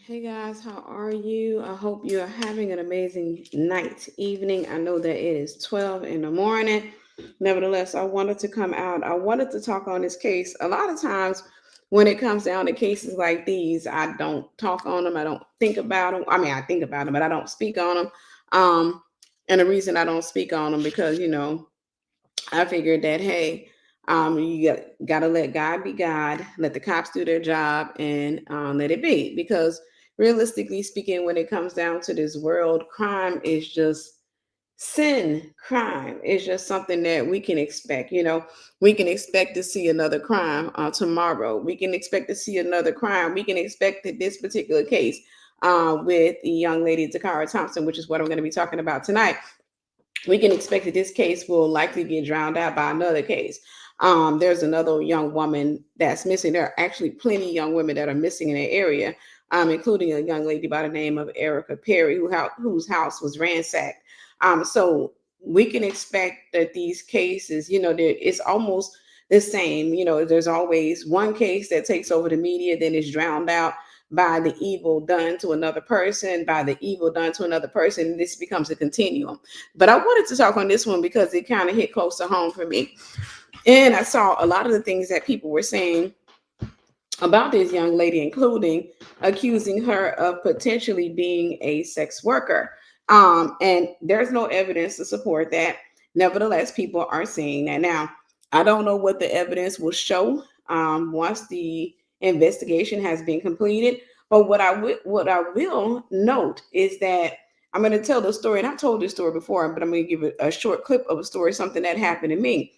Hey guys, how are you? I hope you are having an amazing night, evening. I know that it is 12 in the morning. Nevertheless, I wanted to come out. I wanted to talk on this case. A lot of times when it comes down to cases like these, I don't talk on them. I don't think about them. I mean, I think about them, but I don't speak on them. Um, and the reason I don't speak on them because, I figured that hey, got to let God be God, let the cops do their job, and let it be. Because realistically speaking, when it comes down to this world, crime is just sin. Crime is just something that we can expect. We can expect to see another crime tomorrow. We can expect to see another crime. We can expect that this particular case with the young lady Da'Cara Thompson, which is what I'm going to be talking about tonight, we can expect that this case will likely get drowned out by another case. There's another young woman that's missing. There are actually plenty of young women that are missing in the area, including a young lady by the name of Erica Perry, whose house was ransacked. So we can expect that these cases, it's almost the same. There's always one case that takes over the media, then it's drowned out by the evil done to another person, by the evil done to another person. This becomes a continuum. But I wanted to talk on this one because it kind of hit close to home for me. And I saw a lot of the things that people were saying about this young lady, including accusing her of potentially being a sex worker. And there's no evidence to support that. Nevertheless, people are saying that. Now, I don't know what the evidence will show once the investigation has been completed. But what I will note is that I'm going to tell the story, and I've told this story before, but I'm going to give it a short clip of a story, something that happened to me.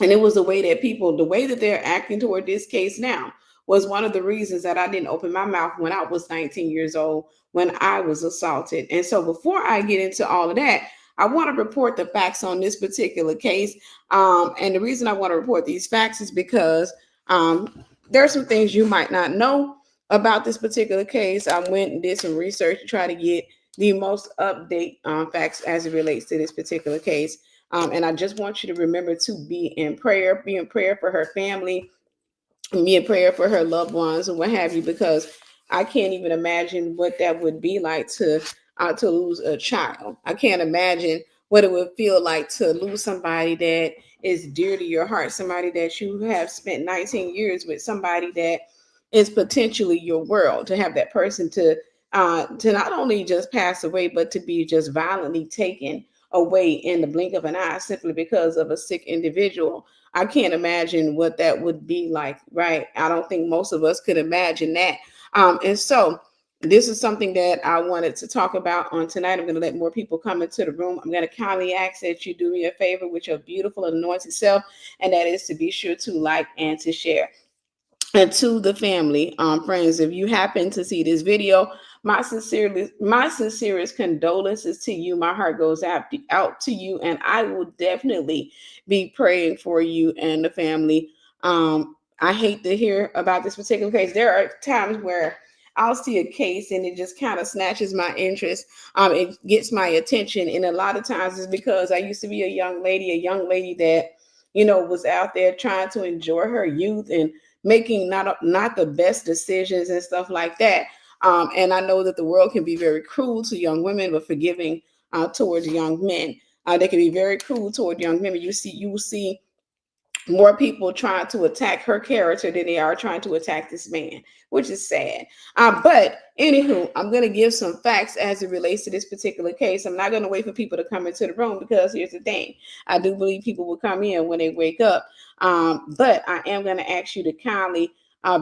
And it was the way that they're acting toward this case now was one of the reasons that I didn't open my mouth when I was 19 years old, when I was assaulted. And so before I get into all of that, I want to report the facts on this particular case. And the reason I want to report these facts is because there are some things you might not know about this particular case. I went and did some research to try to get the most update facts as it relates to this particular case. And I just want you to remember to be in prayer for her family, be in prayer for her loved ones, and what have you, because I can't even imagine what that would be like to lose a child. I can't imagine what it would feel like to lose somebody that is dear to your heart, somebody that you have spent 19 years with, somebody that is potentially your world. To have that person to not only just pass away, but to be just violently taken away in the blink of an eye simply because of a sick individual. I can't imagine what that would be like, right? I don't think most of us could imagine that. And so this is something that I wanted to talk about on tonight. I'm going to let more people come into the room. I'm going to kindly ask that you do me a favor with your beautiful and anointed self, and that is to be sure to like and to share. And to the family, friends, if you happen to see this video, my sincerest condolences to you. My heart goes out to you, and I will definitely be praying for you and the family. I hate to hear about this particular case. There are times where I'll see a case and it just kind of snatches my interest. It gets my attention, and a lot of times it's because I used to be a young lady that was out there trying to enjoy her youth and making not the best decisions and stuff like that. And I know that the world can be very cruel to young women, but forgiving towards young men. They can be very cruel toward young women. You will see more people trying to attack her character than they are trying to attack this man, which is sad. But anywho, I'm going to give some facts as it relates to this particular case. I'm not going to wait for people to come into the room, because here's the thing. I do believe people will come in when they wake up. But I am going to ask you to kindly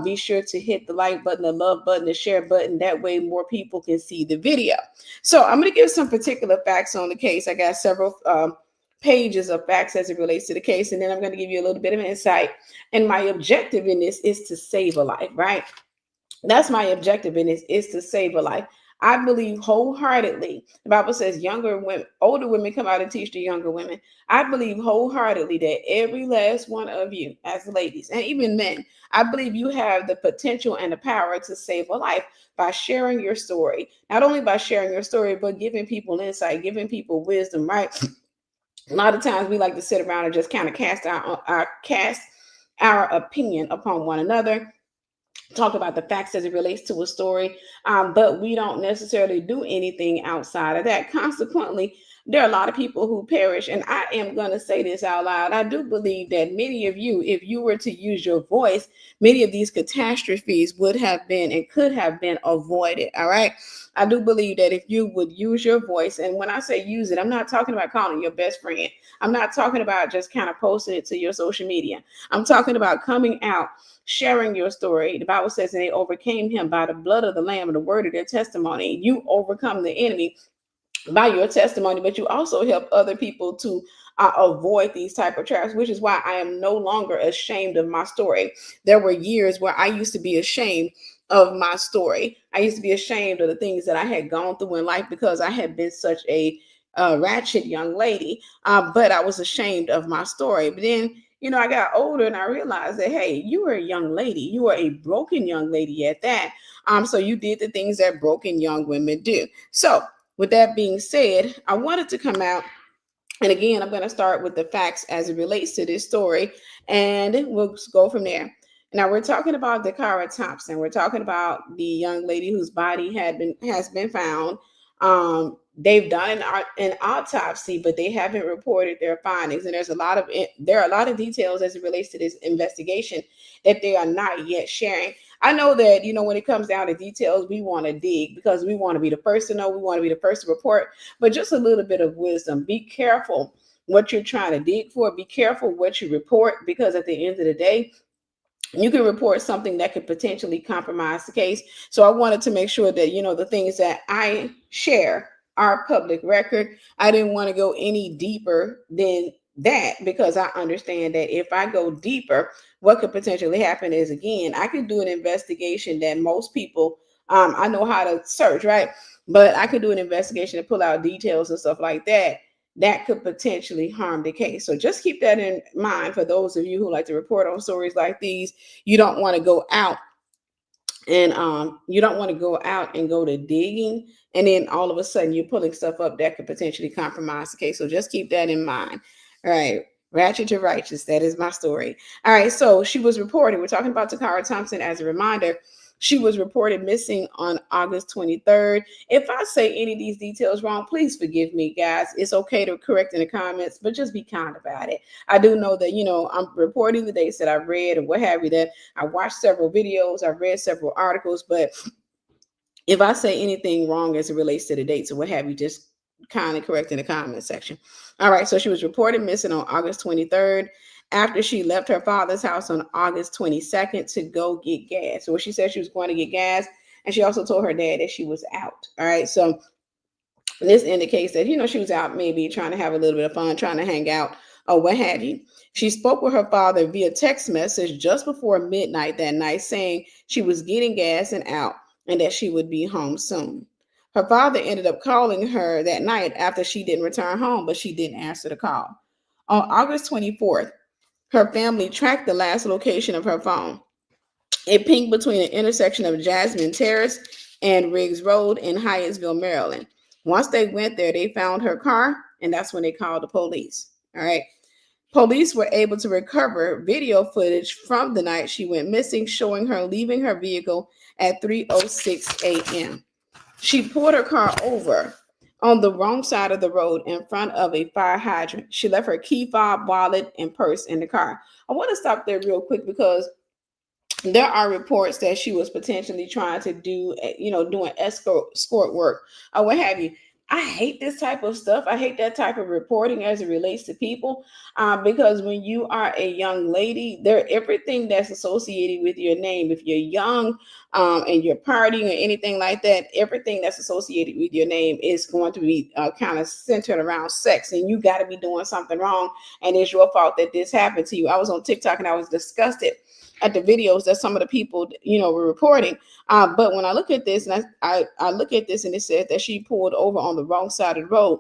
be sure to hit the like button, the love button, the share button. That way more people can see the video. So I'm going to give some particular facts on the case. I got several pages of facts as it relates to the case, and then I'm going to give you a little bit of insight. And my objective in this is to save a life, right? That's my objective in this, is to save a life. I believe wholeheartedly. The Bible says older women come out and teach the younger women. I believe wholeheartedly that every last one of you, as ladies and even men, I believe you have the potential and the power to save a life by sharing your story. Not only by sharing your story, but giving people insight, giving people wisdom, right? A lot of times we like to sit around and just kind of cast our opinion upon one another. talk about the facts as it relates to a story, but we don't necessarily do anything outside of that. Consequently, there are a lot of people who perish. And I am going to say this out loud. I do believe that many of you, if you were to use your voice, many of these catastrophes would have been and could have been avoided. All right. I do believe that if you would use your voice, and when I say use it, I'm not talking about calling your best friend. I'm not talking about just kind of posting it to your social media. I'm talking about coming out, sharing your story. The Bible says, and they overcame him by the blood of the Lamb and the word of their testimony. You overcome the enemy by your testimony, but you also help other people to avoid these type of traps, which is why I am no longer ashamed of my story. There were years where I used to be ashamed of my story. I used to be ashamed of the things that I had gone through in life because I had been such a ratchet young lady, but I was ashamed of my story. But then, I got older and I realized that, hey, you were a young lady. You were a broken young lady at that. So you did the things that broken young women do. So with that being said, I wanted to come out. And again, I'm going to start with the facts as it relates to this story, and we'll go from there. Now we're talking about Da'Cara Thompson. We're talking about the young lady whose body has been found. They've done an autopsy, but they haven't reported their findings. And there are a lot of details as it relates to this investigation that they are not yet sharing. I know that, when it comes down to details, we want to dig because we want to be the first to know. We want to be the first to report, but just a little bit of wisdom. Be careful what you're trying to dig for. Be careful what you report, because at the end of the day, you can report something that could potentially compromise the case. So I wanted to make sure that, the things that I share are public record. I didn't want to go any deeper than that, because I understand that if I go deeper, what could potentially happen is, again, I could do an investigation that most people, I know how to search, right? But I could do an investigation to pull out details and stuff like that could potentially harm the case. So just keep that in mind for those of you who like to report on stories like these. You don't want to go out and go to digging, and then all of a sudden you're pulling stuff up that could potentially compromise the case. So just keep that in mind. All right. Ratchet to righteous. That is my story. All right. So she was reported. We're talking about Da'Cara Thompson. As a reminder, she was reported missing on August 23rd. If I say any of these details wrong, please forgive me, guys. It's okay to correct in the comments, but just be kind about it. I do know that, I'm reporting the dates that I've read and what have you, that I watched several videos, I've read several articles, but if I say anything wrong as it relates to the dates or what have you, just kind of correct in the comment section. All right, so she was reported missing on August 23rd after she left her father's house on August 22nd to go get gas. So she said she was going to get gas, and she also told her dad that she was out. All right, so this indicates that, she was out maybe trying to have a little bit of fun, trying to hang out or what have you. She spoke with her father via text message just before midnight that night, saying she was getting gas and out and that she would be home soon. Her father ended up calling her that night after she didn't return home, but she didn't answer the call. On August 24th, her family tracked the last location of her phone. It pinged between the intersection of Jasmine Terrace and Riggs Road in Hyattsville, Maryland. Once they went there, they found her car, and that's when they called the police. All right. Police were able to recover video footage from the night she went missing, showing her leaving her vehicle at 3:06 a.m. She pulled her car over on the wrong side of the road in front of a fire hydrant. She left her key fob, wallet, and purse in the car. I want to stop there real quick because there are reports that she was potentially trying to do, doing escort work or what have you. I hate this type of stuff. I hate that type of reporting as it relates to people, because when you are a young lady, everything that's associated with your name. If you're young and you're partying or anything like that, everything that's associated with your name is going to be kind of centered around sex, and you got to be doing something wrong, and it's your fault that this happened to you. I was on TikTok and I was disgusted at the videos that some of the people, were reporting. But when I look at this, and I look at this, and it said that she pulled over on the wrong side of the road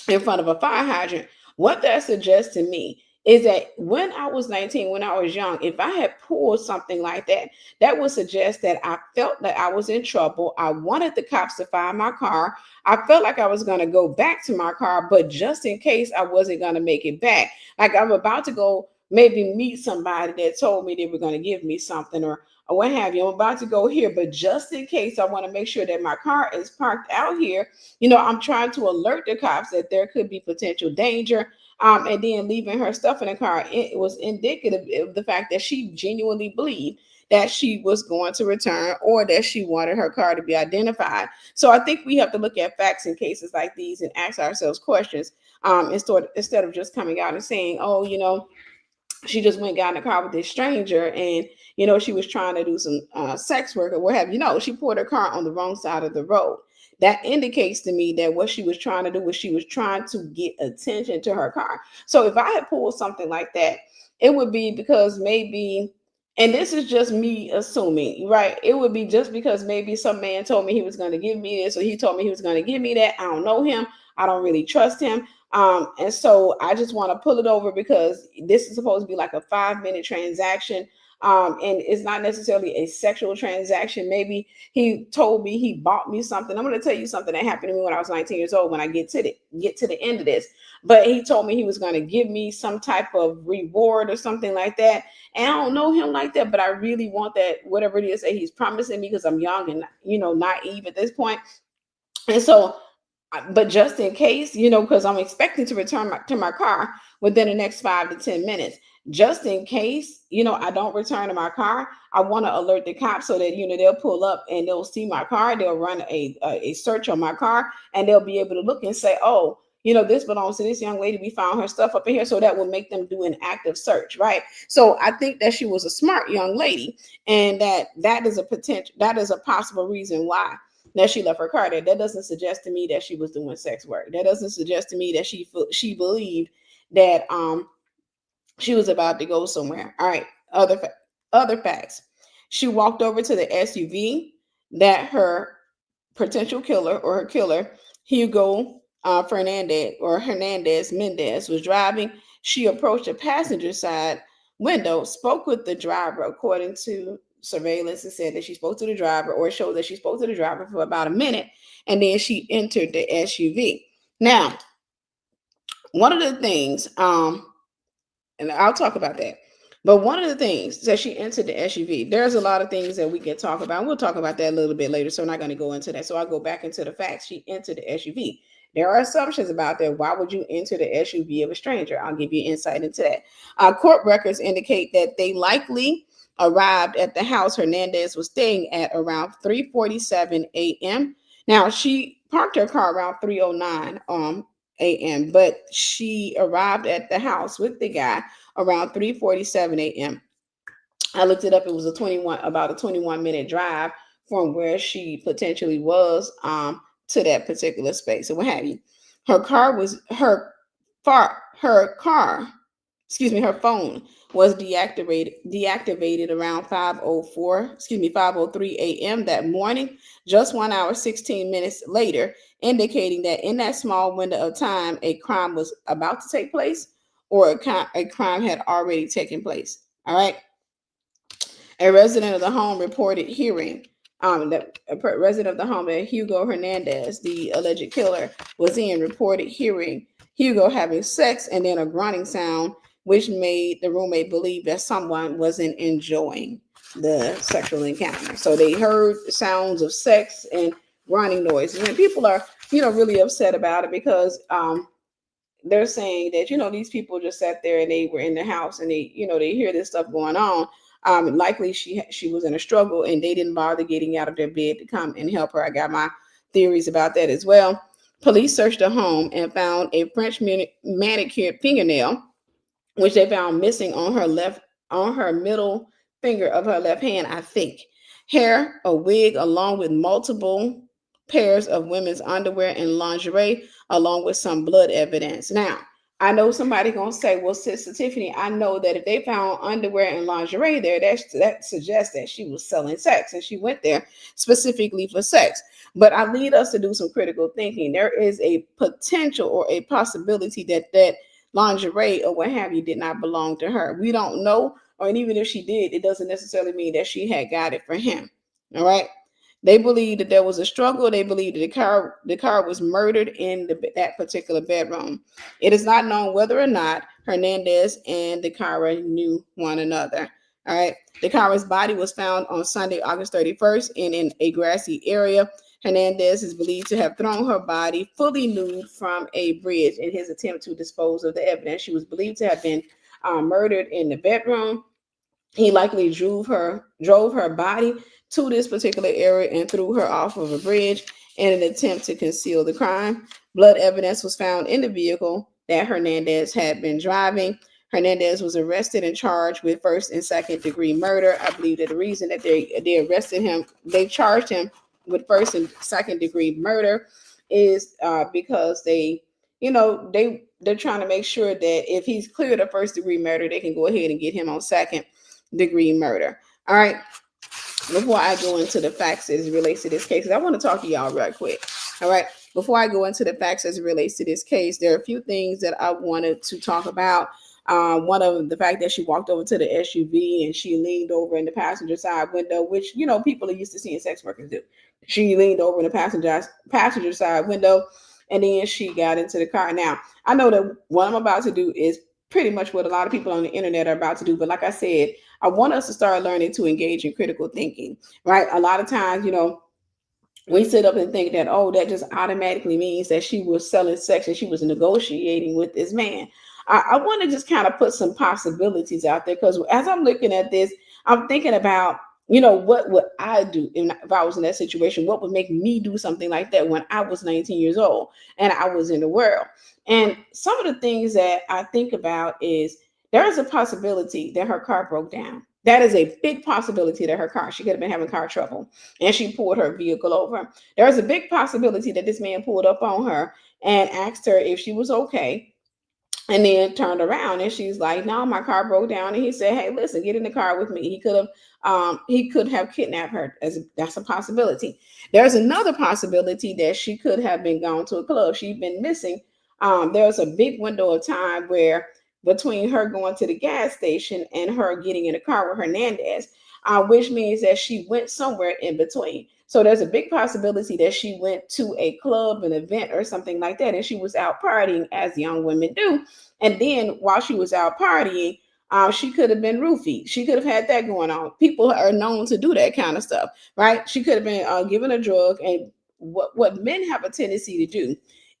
in front of a fire hydrant. What that suggests to me is that when I was 19, when I was young, if I had pulled something like that, that would suggest that I felt that I was in trouble. I wanted the cops to find my car. I felt like I was going to go back to my car, but just in case I wasn't going to make it back, like I'm about to go maybe meet somebody that told me they were going to give me something or or what have you. I'm about to go here, but just in case, I want to make sure that my car is parked out here. I'm trying to alert the cops that there could be potential danger. And then leaving her stuff in the car, it was indicative of the fact that she genuinely believed that she was going to return or that she wanted her car to be identified. So I think we have to look at facts in cases like these and ask ourselves questions, instead of just coming out and saying, oh, she just went got in the car with this stranger, and she was trying to do some sex work or what have you. No, she pulled her car on the wrong side of the road. That indicates to me that what she was trying to do was she was trying to get attention to her car. So if I had pulled something like that, it would be because maybe, and this is just me assuming, right? It would be just because maybe some man told me he was going to give me this, or he told me he was going to give me that. I don't know him. I don't really trust him. And so I just want to pull it over because this is supposed to be like a 5-minute transaction. And it's not necessarily a sexual transaction. Maybe he told me he bought me something. I'm going to tell you something that happened to me when I was 19 years old, when I get to the end of this. But he told me he was going to give me some type of reward or something like that. And I don't know him like that, but I really want that, whatever it is that he's promising me, because I'm young and, naive at this point. And so, but just in case, because I'm expecting to return to my car within the next 5 to 10 minutes. Just in case, I don't return to my car, I want to alert the cops so that, they'll pull up and they'll see my car. They'll run a search on my car, and they'll be able to look and say, oh, this belongs to this young lady. We found her stuff up in here. So that will make them do an active search, right? So I think that she was a smart young lady, and that is a possible reason why that she left her car there. That doesn't suggest to me that she was doing sex work. That doesn't suggest to me that she believed that she was about to go somewhere. All right, other facts. She walked over to the SUV that her potential killer, or her killer, Hugo Hernandez Mendez, was driving. She approached the passenger side window, spoke with the driver. According to surveillance, it said that she spoke to the driver, or it showed that she spoke to the driver for about a minute, and then she entered the SUV. Now, one of the things, and I'll talk about that. But one of the things that she entered the SUV, there's a lot of things that we can talk about. We'll talk about that a little bit later, so I'm not going to go into that. So I'll go back into the facts. She entered the SUV. There are assumptions about that. Why would you enter the SUV of a stranger? I'll give you insight into that. Court records indicate that they likely arrived at the house Hernandez was staying at around 3:47 a.m. Now, she parked her car around 3:09 a.m., but she arrived at the house with the guy around 3:47 a.m. I looked it up. It was about a 21-minute drive from where she potentially was to that particular space, or what have you. Her car was her phone was deactivated around 5:03 a.m. that morning, just 1 hour 16 minutes later, indicating that in that small window of time, a crime was about to take place, or a crime had already taken place. All right. A resident of the home reported hearing that a resident of the home that Hugo Hernandez, the alleged killer, was in, reported hearing Hugo having sex and then a grunting sound, which made the roommate believe that someone wasn't enjoying the sexual encounter. So they heard sounds of sex and grunting noises, and people are, really upset about it, because they're saying that, these people just sat there and they were in the house, and they hear this stuff going on. Likely she was in a struggle, and they didn't bother getting out of their bed to come and help her. I got my theories about that as well. Police searched the home and found a French manicured fingernail, which they found missing on her middle finger of her left hand, I think. Hair, a wig, along with multiple pairs of women's underwear and lingerie, along with some blood evidence. Now, I know somebody gonna say, well, Sister Tiffany, I know that if they found underwear and lingerie there, that suggests that she was selling sex, and she went there specifically for sex. But I lead us to do some critical thinking. There is a potential or a possibility that lingerie or what have you did not belong to her. We don't know, or even if she did, it doesn't necessarily mean that she had got it for him. All right. They believe that there was a struggle. They believe that the car was murdered in that particular bedroom. It is not known whether or not Hernandez and Da'Cara knew one another. All right. Da'Cara's body was found on Sunday, August 31st, in a grassy area. Hernandez is believed to have thrown her body fully nude from a bridge in his attempt to dispose of the evidence. She was believed to have been murdered in the bedroom. He likely drove her body to this particular area and threw her off of a bridge in an attempt to conceal the crime. Blood evidence was found in the vehicle that Hernandez had been driving. Hernandez was arrested and charged with first and second degree murder. I believe that the reason that they arrested him, they charged him with first and second degree murder, is because they're trying to make sure that if he's cleared of first degree murder, they can go ahead and get him on second degree murder. All right. Before I go into the facts as it relates to this case, I want to talk to y'all right quick. All right. Before I go into the facts as it relates to this case, there are a few things that I wanted to talk about. One of the fact that she walked over to the SUV and she leaned over in the passenger side window, which people are used to seeing sex workers do. She leaned over in the passenger side window, and then she got into the car. Now, I know that what I'm about to do is pretty much what a lot of people on the internet are about to do, but like I said, I want us to start learning to engage in critical thinking, right? A lot of times, we sit up and think that, oh, that just automatically means that she was selling sex and she was negotiating with this man. I want to just kind of put some possibilities out there, because as I'm looking at this, I'm thinking about, what would I do if I was in that situation? What would make me do something like that when I was 19 years old and I was in the world? And some of the things that I think about is there is a possibility that her car broke down. That is a big possibility that she could have been having car trouble and she pulled her vehicle over. There is a big possibility that this man pulled up on her and asked her if she was okay, and then turned around and she's like, no, my car broke down. And he said, hey, listen, get in the car with me. He could have kidnapped her. That's a possibility. There's another possibility that she could have been gone to a club. She'd been missing. There's a big window of time where between her going to the gas station and her getting in the car with Hernandez, which means that she went somewhere in between. So there's a big possibility that she went to a club, an event, or something like that, and she was out partying as young women do. And then while she was out partying, she could have been roofied. She could have had that going on. People are known to do that kind of stuff, right? She could have been given a drug. And what men have a tendency to do,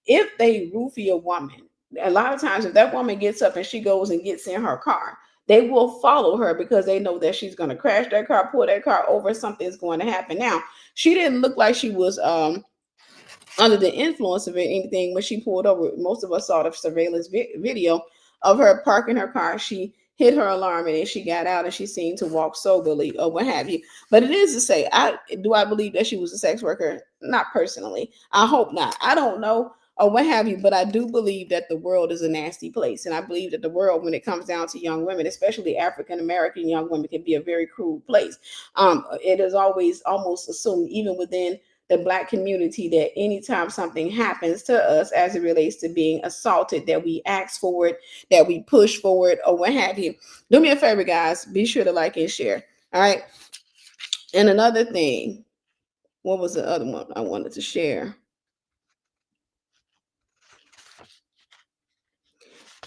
if they roofie a woman, a lot of times if that woman gets up and she goes and gets in her car, they will follow her because they know that she's going to crash that car, pull that car over, something's going to happen. Now, she didn't look like she was under the influence of anything when she pulled over. Most of us saw the surveillance video of her parking her car. She hit her alarm and then she got out and she seemed to walk soberly or what have you. But it is to say, I believe that she was a sex worker? Not personally. I hope not. I don't know or what have you, but I do believe that the world is a nasty place. And I believe that the world, when it comes down to young women, especially African-American young women, can be a very cruel place. It is always almost assumed, even within the Black community, that anytime something happens to us as it relates to being assaulted, that we ask for it, that we push for it, or what have you. Do me a favor, guys. Be sure to like and share. All right. And another thing, what was the other one I wanted to share?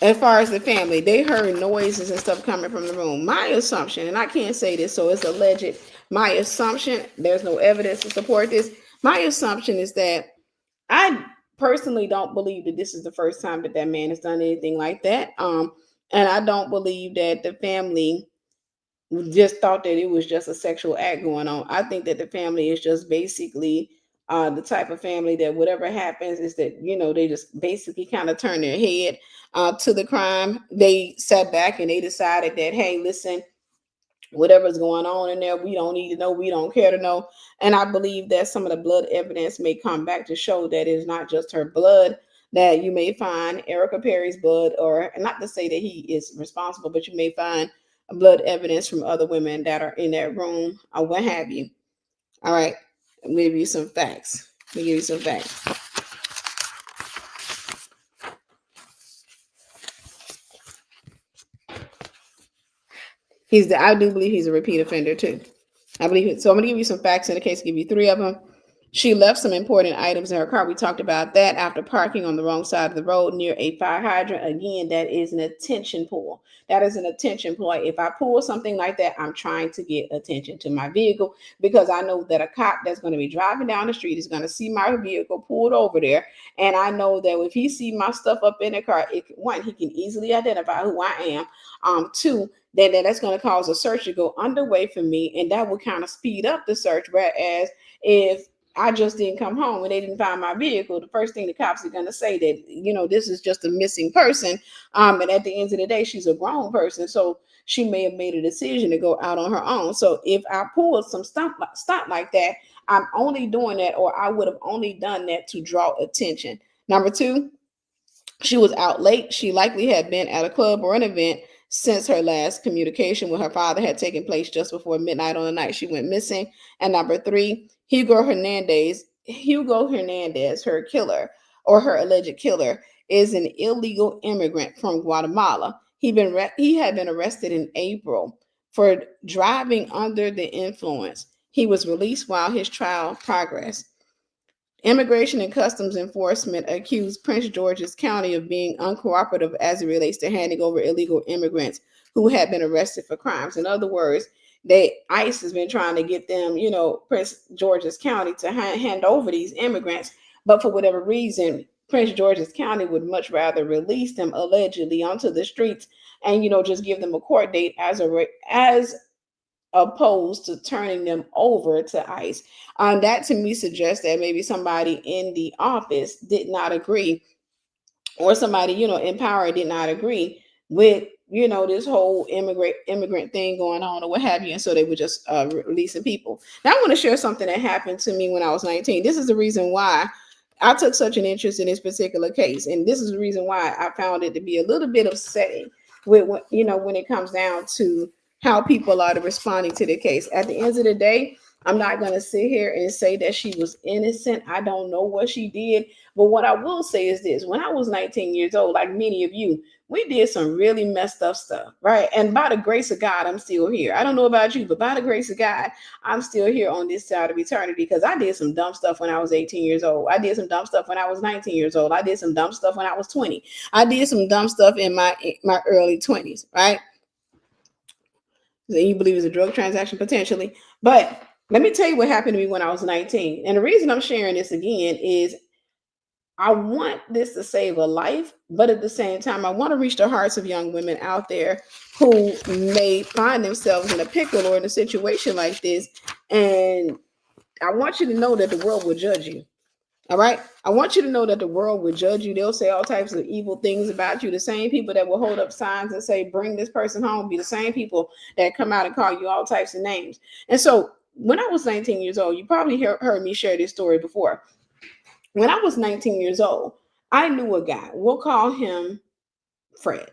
As far as the family, they heard noises and stuff coming from the room. My assumption, and I can't say this, so it's alleged. My assumption, there's no evidence to support this. My assumption is that I personally don't believe that this is the first time that that man has done anything like that. And I don't believe that the family just thought that it was just a sexual act going on. I think that the family is just basically the type of family that whatever happens is that, they just basically kind of turn their head to the crime. They sat back and they decided that, hey, listen, whatever's going on in there, we don't need to know, we don't care to know. And I believe that some of the blood evidence may come back to show that it's not just her blood, that you may find Erica Perry's blood, or not to say that he is responsible, but you may find blood evidence from other women that are in that room or what have you. All right, I'm gonna give you some facts. I do believe he's a repeat offender too. I believe it. So I'm gonna give you some facts in the case, give you 3 of them. She left some important items in her car. We talked about that after parking on the wrong side of the road near a fire hydrant. Again, that is an attention pull. That is an attention ploy. If I pull something like that, I'm trying to get attention to my vehicle because I know that a cop that's going to be driving down the street is going to see my vehicle pulled over there. And I know that if he see my stuff up in the car, one, he can easily identify who I am. Two, that's going to cause a search to go underway for me. And that will kind of speed up the search. Whereas if I just didn't come home and they didn't find my vehicle, the first thing the cops are going to say that, this is just a missing person. And at the end of the day, she's a grown person. So she may have made a decision to go out on her own. So if I pulled some stuff like that, I'm only doing that, or I would have only done that to draw attention. Number two, she was out late. She likely had been at a club or an event since her last communication with her father had taken place just before midnight on the night she went missing. And number three, Hugo Hernandez, her killer or her alleged killer, is an illegal immigrant from Guatemala. He had been arrested in April for driving under the influence. He was released while his trial progressed. Immigration and Customs Enforcement accused Prince George's County of being uncooperative as it relates to handing over illegal immigrants who had been arrested for crimes. In other words, ICE has been trying to get them, Prince George's County to hand over these immigrants, but for whatever reason, Prince George's County would much rather release them allegedly onto the streets and just give them a court date as opposed to turning them over to ICE. That to me suggests that maybe somebody in the office did not agree, or somebody, in power did not agree with, this whole immigrant thing going on or what have you. And so they were just releasing people. Now I want to share something that happened to me when I was 19. This is the reason why I took such an interest in this particular case. And this is the reason why I found it to be a little bit upsetting with, when it comes down to how people are responding to the case. At the end of the day, I'm not going to sit here and say that she was innocent. I don't know what she did. But what I will say is this: when I was 19 years old, like many of you, we did some really messed up stuff, right? And by the grace of God, I'm still here. I don't know about you, but by the grace of God, I'm still here on this side of eternity because I did some dumb stuff when I was 18 years old. I did some dumb stuff when I was 19 years old. I did some dumb stuff when I was 20. I did some dumb stuff in my early 20s, right? So you believe it's a drug transaction potentially. But let me tell you what happened to me when I was 19. And the reason I'm sharing this again is I want this to save a life, but at the same time, I want to reach the hearts of young women out there who may find themselves in a pickle or in a situation like this. And I want you to know that the world will judge you. All right. I want you to know that the world will judge you. They'll say all types of evil things about you. The same people that will hold up signs and say, bring this person home, be the same people that come out and call you all types of names. And so when I was 19 years old, you probably heard me share this story before. When I was 19 years old, I knew a guy. We'll call him Fred.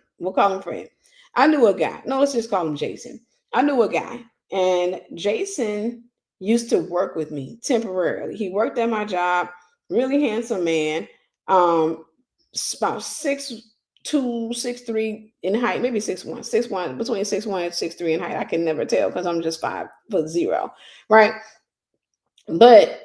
I knew a guy. No, let's just call him Jason. I knew a guy, and Jason used to work with me temporarily. He worked at my job. Really handsome man. About 6'2", 6'3" in height, maybe 6'1", between 6'1" and 6'3" in height. I can never tell because I'm just 5'0", right? But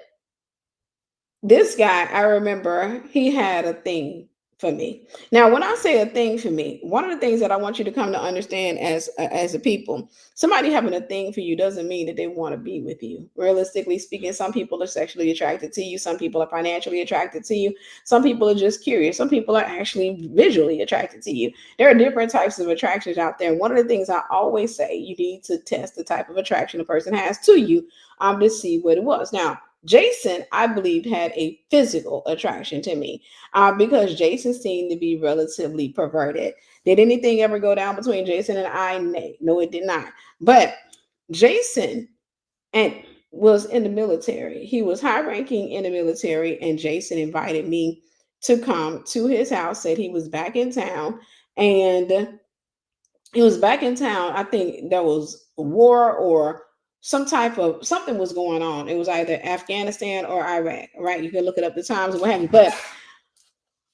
this guy, I remember he had a thing for me. Now, when I say a thing for me, one of the things that I want you to come to understand as a people, somebody having a thing for you doesn't mean that they want to be with you. Realistically speaking, some people are sexually attracted to you. Some people are financially attracted to you. Some people are just curious. Some people are actually visually attracted to you. There are different types of attractions out there. And one of the things I always say, you need to test the type of attraction a person has to you to see what it was. Now, Jason, I believed, had a physical attraction to me because Jason seemed to be relatively perverted. Did anything ever go down between Jason and I? No, it did not. But Jason was in the military. He was high ranking in the military, and Jason invited me to come to his house, said he was back in town, and he was back in town. I think there was a war or something was going on. It was either Afghanistan or Iraq, right? You can look it up the times or what have you. But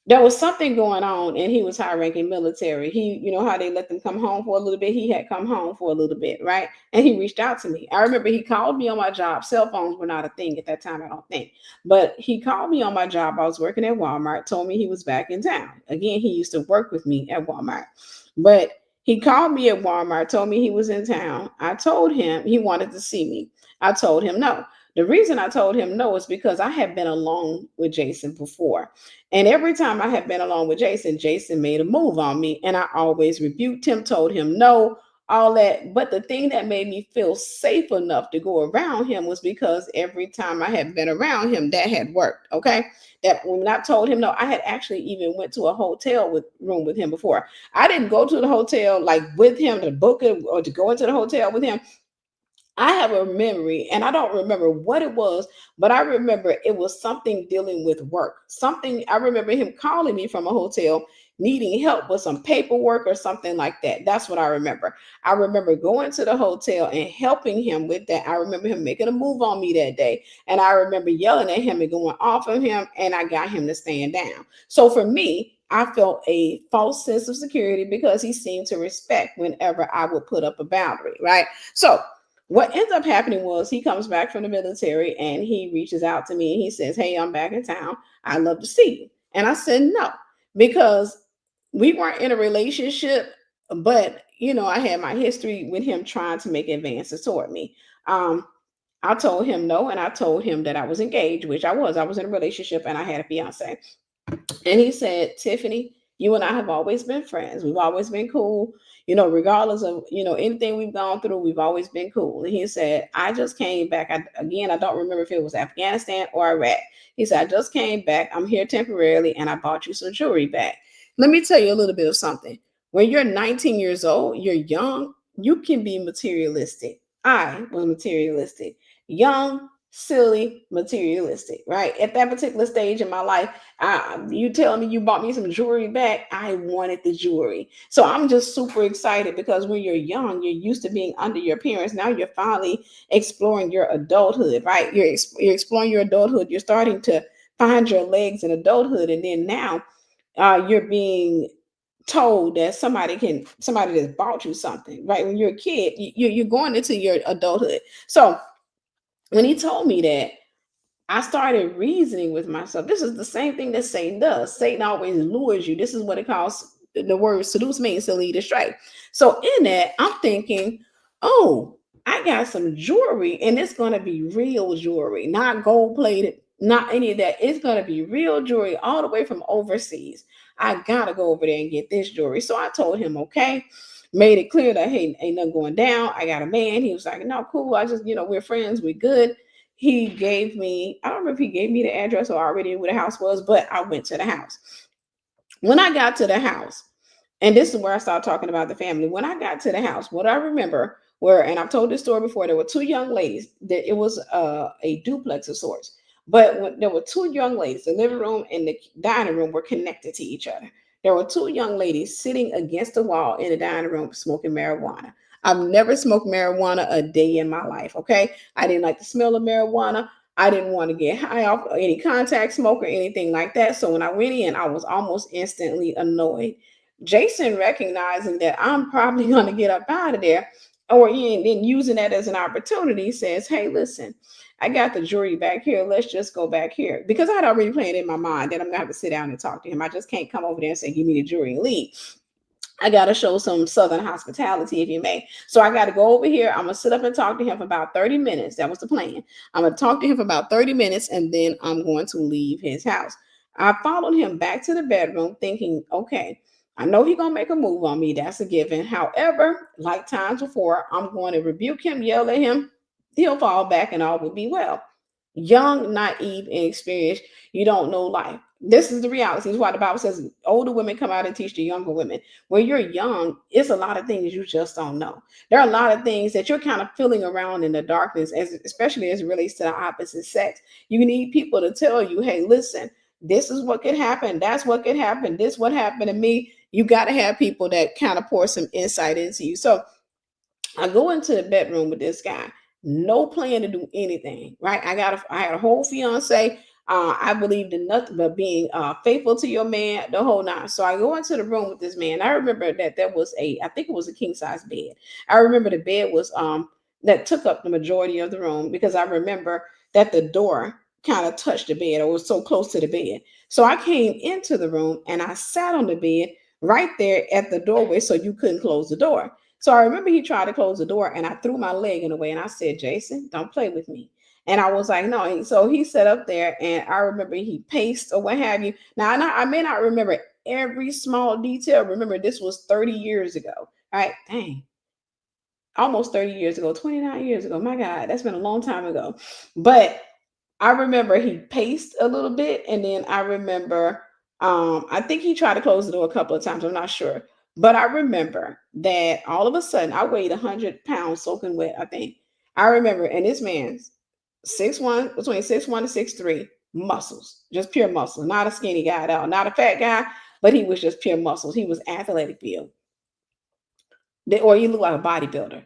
there was something going on, and he was high ranking military. He, you know how they let them come home for a little bit, he had come home for a little bit, right? And he reached out to me. I remember he called me on my job. Cell phones were not a thing at that time, I don't think, but he called me on my job. I was working at Walmart, told me he was back in town again. He used to work with me at Walmart, but he called me at Walmart, told me he was in town. I told him he wanted to see me. I told him no. The reason I told him no is because I had been alone with Jason before, and every time I had been along with Jason, Jason made a move on me, and I always rebuked him, told him no, all that. But the thing that made me feel safe enough to go around him was because every time I had been around him, that had worked. Okay, that when I told him no, I had actually even went to a hotel with room with him before. I didn't go to the hotel like with him to book it or to go into the hotel with him. I have a memory, and I don't remember what it was, but I remember it was something dealing with work. Something I remember him calling me from a hotel needing help with some paperwork or something like that. That's what I remember. I remember going to the hotel and helping him with that. I remember him making a move on me that day, and I remember yelling at him and going off of him, and I got him to stand down. So for me, I felt a false sense of security because he seemed to respect whenever I would put up a boundary, right? So what ends up happening was he comes back from the military and he reaches out to me and he says, "Hey, I'm back in town. I'd love to see you." And I said no, because we weren't in a relationship, but I had my history with him trying to make advances toward me. Um, I told him no, and I told him that I was engaged, which I was. I was in a relationship and I had a fiance. And he said, "Tiffany, you and I have always been friends. We've always been cool. Regardless of, anything we've gone through, we've always been cool." And he said, "I just came back. I don't remember if it was Afghanistan or Iraq." He said, "I just came back. I'm here temporarily and I bought you some jewelry back." Let me tell you a little bit of something. When you're 19 years old, you're young, you can be materialistic. I was materialistic, young, silly, materialistic, right? At that particular stage in my life, you telling me you bought me some jewelry back, I wanted the jewelry. So I'm just super excited because when you're young, you're used to being under your parents. Now you're finally exploring your adulthood, right? You're exploring your adulthood. You're starting to find your legs in adulthood. And then now you're being told that somebody that's bought you something, right? When you're a kid, you're going into your adulthood. So when he told me that, I started reasoning with myself. This is the same thing that Satan does. Satan always lures you. This is what it calls, the word seduce means to lead astray. So in that, I'm thinking, oh, I got some jewelry and it's going to be real jewelry, not gold plated, not any of that. It's going to be real jewelry all the way from overseas. I got to go over there and get this jewelry. So I told him, okay, made it clear that, hey, ain't nothing going down. I got a man. He was like, no, cool. I just, we're friends. We're good. He gave me, I don't remember if he gave me the address or already knew where the house was, but I went to the house. When I got to the house, and this is where I started talking about the family. When I got to the house, what I remember were, and I've told this story before, there were two young ladies. That it was a duplex of sorts. But when, there were two young ladies. The living room and the dining room were connected to each other. There were two young ladies sitting against the wall in the dining room smoking marijuana. I've never smoked marijuana a day in my life. Okay, I didn't like the smell of marijuana. I didn't want to get high off any contact smoke or anything like that. So when I went in, I was almost instantly annoyed. Jason, recognizing that I'm probably going to get up out of there, or then using that as an opportunity, says, "Hey, listen, I got the jewelry back here. Let's just go back here." Because I'd already planned in my mind that I'm going to have to sit down and talk to him. I just can't come over there and say, "Give me the jewelry and leave." I got to show some Southern hospitality, if you may. So I got to go over here. I'm going to sit up and talk to him for about 30 minutes. That was the plan. I'm going to talk to him for about 30 minutes, and then I'm going to leave his house. I followed him back to the bedroom thinking, okay, I know he's going to make a move on me. That's a given. However, like times before, I'm going to rebuke him, yell at him. He'll fall back and all will be well. Young, naive, inexperienced. You don't know life. This is the reality. This is why the Bible says older women come out and teach the younger women. When you're young, it's a lot of things you just don't know. There are a lot of things that you're kind of feeling around in the darkness, especially as it relates to the opposite sex. You need people to tell you, hey, listen, this is what could happen. That's what could happen. This what happened to me. You got to have people that kind of pour some insight into you. So I go into the bedroom with this guy, no plan to do anything, right? I had a whole fiance. I believed in nothing but being faithful to your man, the whole nine. So I go into the room with this man. I remember that there was I think it was a king size bed. I remember the bed was that took up the majority of the room, because I remember that the door kind of touched the bed or was so close to the bed. So I came into the room and I sat on the bed right there at the doorway so you couldn't close the door. So I remember he tried to close the door and I threw my leg in the way and I said, Jason, don't play with me. And I was like, no. And so he sat up there and I remember he paced or what have you. Now, I may not remember every small detail. Remember, this was 30 years ago. All right. Dang. Almost 30 years ago, 29 years ago. My God, that's been a long time ago. But I remember he paced a little bit, and then I remember I think he tried to close the door a couple of times. I'm not sure, but I remember that all of a sudden I weighed 100 pounds soaking wet. I think I remember, and this man's 6'1", between 6'1" and 6'3", muscles, just pure muscle, not a skinny guy at all, not a fat guy, but he was just pure muscles. He was athletic build, or he looked like a bodybuilder.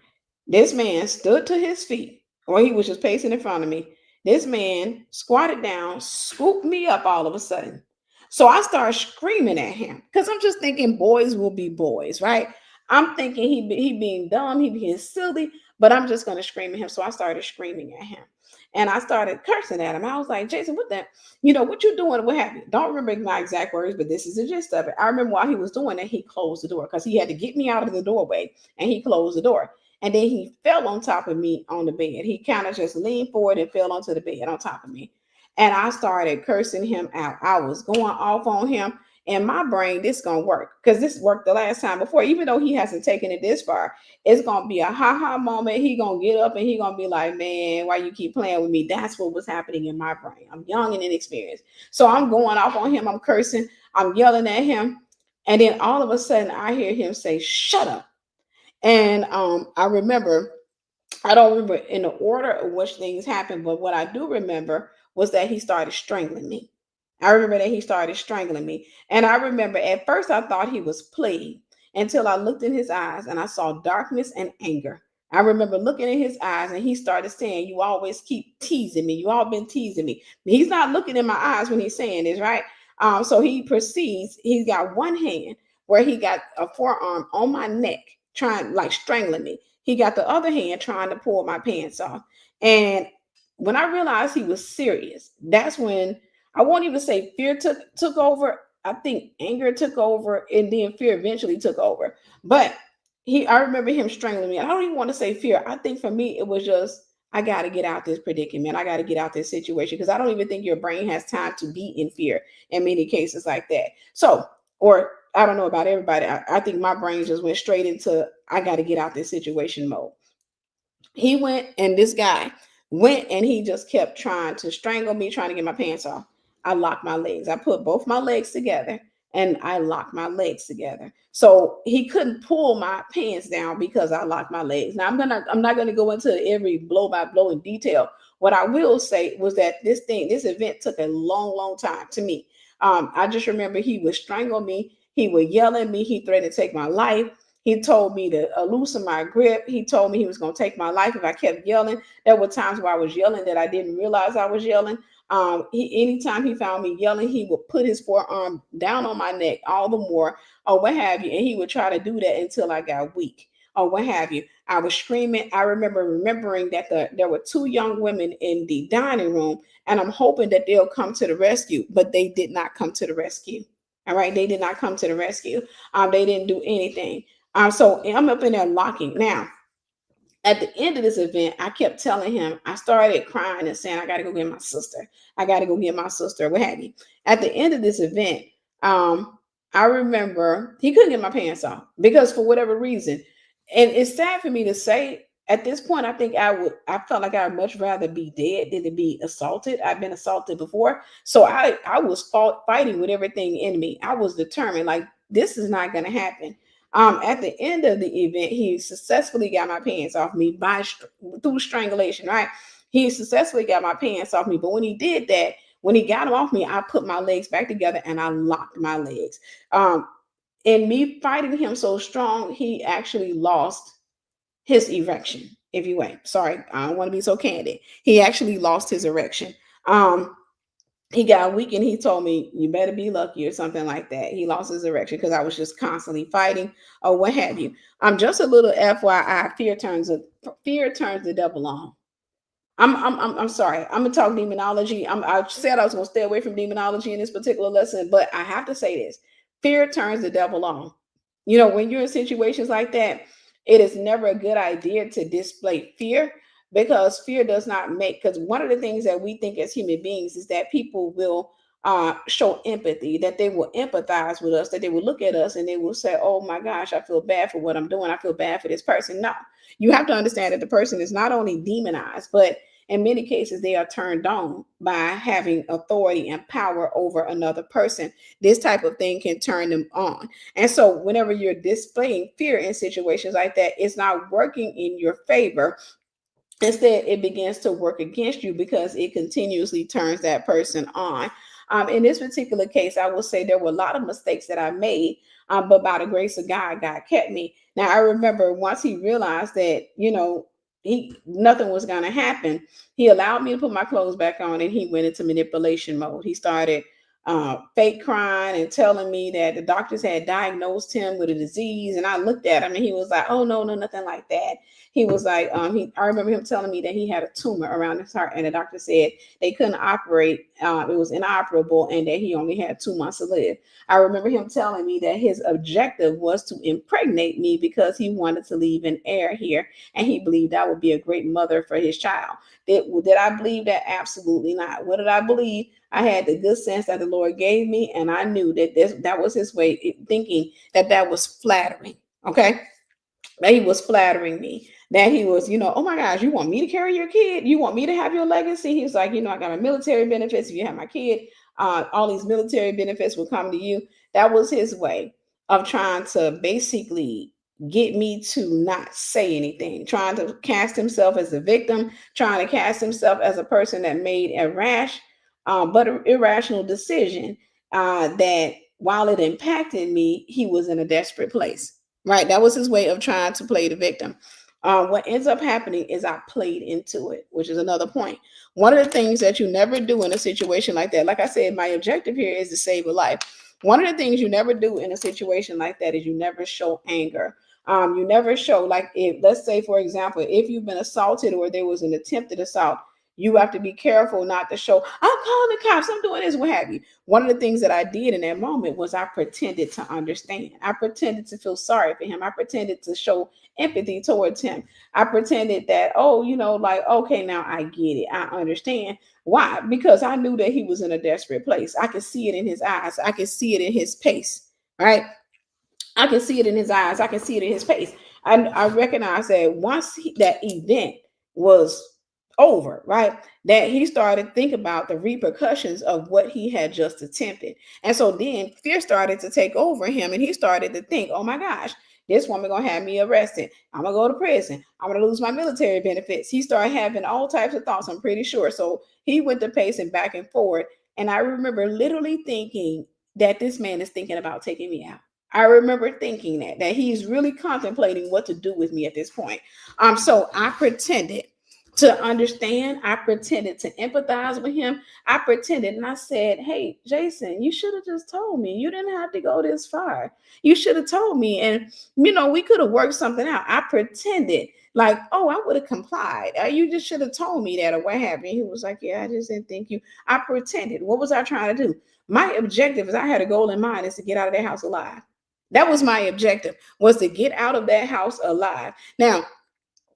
This man stood to his feet, or he was just pacing in front of me. This man squatted down, scooped me up all of a sudden. So I started screaming at him because I'm just thinking boys will be boys, right? I'm thinking he being dumb, he being silly, but I'm just gonna scream at him. So I started screaming at him. And I started cursing at him. I was like, Jason, what that? What you doing? What have you? Don't remember my exact words, but this is the gist of it. I remember while he was doing it, he closed the door because he had to get me out of the doorway, and he closed the door. And then he fell on top of me on the bed. He kind of just leaned forward and fell onto the bed on top of me. And I started cursing him out. I was going off on him. And my brain, this gonna work because this worked the last time before. Even though he hasn't taken it this far, it's gonna be a ha-ha moment. He gonna get up and he gonna be like, man, why you keep playing with me? That's what was happening in my brain. I'm young and inexperienced. So I'm going off on him. I'm cursing. I'm yelling at him. And then all of a sudden I hear him say, shut up. And I remember, I don't remember in the order of which things happened, but what I do remember was that he started strangling me. I remember that he started strangling me. And I remember at first I thought he was playing until I looked in his eyes and I saw darkness and anger. I remember looking in his eyes and he started saying, you always keep teasing me. You all been teasing me. He's not looking in my eyes when he's saying this, right? So he proceeds, he's got one hand where he got a forearm on my neck, trying like strangling me. He got the other hand trying to pull my pants off. And when I realized he was serious, that's when I won't even say fear took over. I think anger took over, and then fear eventually took over. But I remember him strangling me. I don't even want to say fear. I think for me it was just I got to get out this predicament. I got to get out this situation because I don't even think your brain has time to be in fear in many cases like that. So, or I don't know about everybody. I think my brain just went straight into I got to get out this situation mode. He went and this guy went and he just kept trying to strangle me, trying to get my pants off. I locked my legs. I put both my legs together and I locked my legs together. So he couldn't pull my pants down because I locked my legs. Now I'm not gonna go into every blow by blow in detail. What I will say was that this event took a long, long time to me. I just remember he would strangle me, he would yell at me, he threatened to take my life. He told me to loosen my grip. He told me he was going to take my life if I kept yelling. There were times where I was yelling that I didn't realize I was yelling. Anytime he found me yelling, he would put his forearm down on my neck all the more, or what have you. And he would try to do that until I got weak, or what have you. I was screaming. I remember remembering that there were two young women in the dining room, and I'm hoping that they'll come to the rescue, but they did not come to the rescue. All right, they did not come to the rescue. They didn't do anything. So I'm up in there locking. Now, at the end of this event, I kept telling him, I started crying and saying, I got to go get my sister. I got to go get my sister, what have you. At the end of this event, I remember he couldn't get my pants off because for whatever reason, and it's sad for me to say, at this point, I felt like I would much rather be dead than to be assaulted. I've been assaulted before. So I was fighting with everything in me. I was determined, like, this is not going to happen. At the end of the event, he successfully got my pants off me through strangulation, right? He successfully got my pants off me. But when he did that, when he got them off me, I put my legs back together and I locked my legs. In me fighting him so strong, he actually lost his erection, if you wait. Sorry, I don't want to be so candid. He actually lost his erection. Um, He got weak and he told me, you better be lucky or something like that. He lost his erection because I was just constantly fighting or what have you. Just a little FYI, fear turns the devil on. I'm sorry. I'm gonna talk demonology. I said I was gonna stay away from demonology in this particular lesson, but I have to say this: fear turns the devil on. When you're in situations like that, it is never a good idea to display fear, because fear does not make. Because one of the things that we think as human beings is that people will show empathy, that they will empathize with us, that they will look at us and they will say, "Oh my gosh, I feel bad for what I'm doing. I feel bad for this person." No, you have to understand that the person is not only demonized, but in many cases, they are turned on by having authority and power over another person. This type of thing can turn them on. And so, whenever you're displaying fear in situations like that, it's not working in your favor. Instead, it begins to work against you because it continuously turns that person on. In this particular case, I will say there were a lot of mistakes that I made, but by the grace of God, God kept me. Now, I remember once he realized that, nothing was going to happen, he allowed me to put my clothes back on and he went into manipulation mode. He started fake crying and telling me that the doctors had diagnosed him with a disease. And I looked at him and he was like, "Oh, no, no, nothing like that." He was like, I remember him telling me that he had a tumor around his heart, and the doctor said they couldn't operate. It was inoperable, and that he only had 2 months to live. I remember him telling me that his objective was to impregnate me because he wanted to leave an heir here, and he believed I would be a great mother for his child. Did I believe that? Absolutely not. What did I believe? I had the good sense that the Lord gave me, and I knew that was his way of thinking, that was flattering. Okay, that he was flattering me, that he was, "Oh my gosh, you want me to carry your kid? You want me to have your legacy?" He was like, "I got my military benefits. If you have my kid, all these military benefits will come to you." That was his way of trying to basically get me to not say anything, trying to cast himself as a victim, trying to cast himself as a person that made a rash, but irrational decision, that while it impacted me, he was in a desperate place. Right. That was his way of trying to play the victim. What ends up happening is I played into it, which is another point. One of the things that you never do in a situation like that, like I said, my objective here is to save a life. One of the things you never do in a situation like that is you never show anger. You never show, like, if, let's say, for example, if you've been assaulted or there was an attempted assault, you have to be careful not to show, "I'm calling the cops, I'm doing this," what have you. One of the things that I did in that moment was I pretended to understand. I pretended to feel sorry for him. I pretended to show empathy towards him. I pretended that, "Oh, like, okay, now I get it. I understand." Why? Because I knew that he was in a desperate place. I could see it in his eyes. I could see it in his pace. Right? I can see it in his eyes. I can see it in his face. I recognize that once that event was over, right, that he started thinking about the repercussions of what he had just attempted. And so then fear started to take over him, and he started to think, "Oh my gosh, this woman gonna have me arrested. I'm gonna go to prison. I'm gonna lose my military benefits." He started having all types of thoughts, I'm pretty sure. So he went to pacing back and forth. And I remember literally thinking that this man is thinking about taking me out. I remember thinking that he's really contemplating what to do with me at this point. So I pretended to understand. I pretended to empathize with him. I pretended and I said, "Hey, Jason, you should have just told me. You didn't have to go this far. You should have told me, and we could have worked something out." I pretended like, "Oh, I would have complied. You just should have told me that, or what have you." He was like, "Yeah, I just didn't think you." I pretended. What was I trying to do? My objective is, I had a goal in mind, is to get out of that house alive. That was my objective, was to get out of that house alive. Now,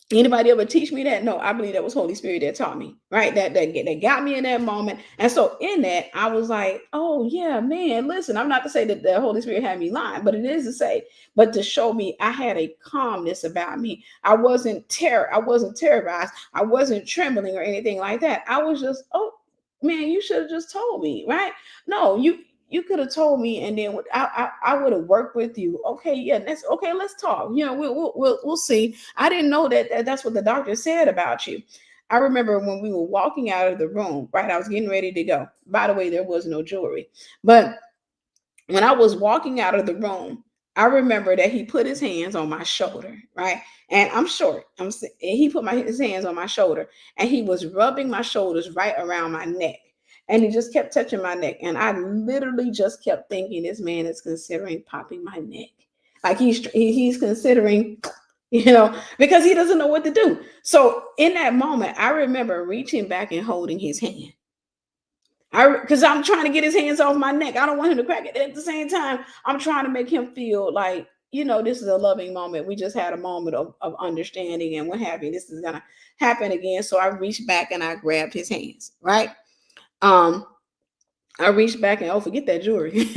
anybody ever teach me that? No, I believe that was Holy Spirit that taught me, right? That got me in that moment. And so in that, I was like, "Oh yeah, man, listen, I'm not to say that the Holy Spirit had me lying, but it is to say, but to show me I had a calmness about me. I wasn't terrorized. I wasn't trembling or anything like that. I was just, "Oh man, you should have just told me," right? No, you could have told me, and then I would have worked with you. Okay, yeah, that's okay. Let's talk. We'll see. I didn't know that's what the doctor said about you. I remember when we were walking out of the room, right? I was getting ready to go. By the way, there was no jewelry. But when I was walking out of the room, I remember that he put his hands on my shoulder, right? And I'm short. He put his hands on my shoulder, and he was rubbing my shoulders right around my neck. And he just kept touching my neck. And I literally just kept thinking, this man is considering popping my neck. Like he's considering, because he doesn't know what to do. So in that moment, I remember reaching back and holding his hand. Because I'm trying to get his hands off my neck. I don't want him to crack it. At the same time, I'm trying to make him feel like, this is a loving moment. We just had a moment of understanding and what have you. This is gonna happen again. So I reached back and I grabbed his hands, right? Um, I reached back and forget that jewelry.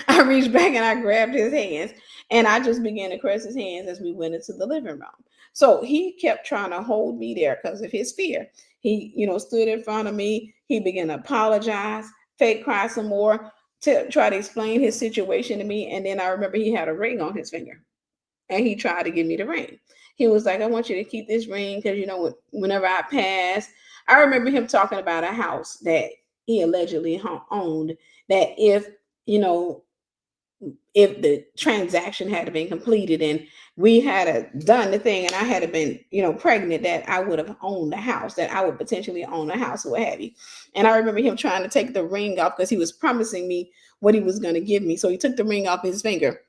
I reached back and I grabbed his hands and I just began to caress his hands as we went into the living room. So he kept trying to hold me there because of his fear. He, stood in front of me. He began to apologize, fake cry some more, to try to explain his situation to me. And then I remember he had a ring on his finger and he tried to give me the ring. He was like, I want you to keep this ring because, whenever I pass, I remember him talking about a house that he allegedly owned, that if the transaction had been completed and we had done the thing and I had been, pregnant, that I would have owned the house, that I would potentially own a house or what have you. And I remember him trying to take the ring off because he was promising me what he was going to give me. So he took the ring off his finger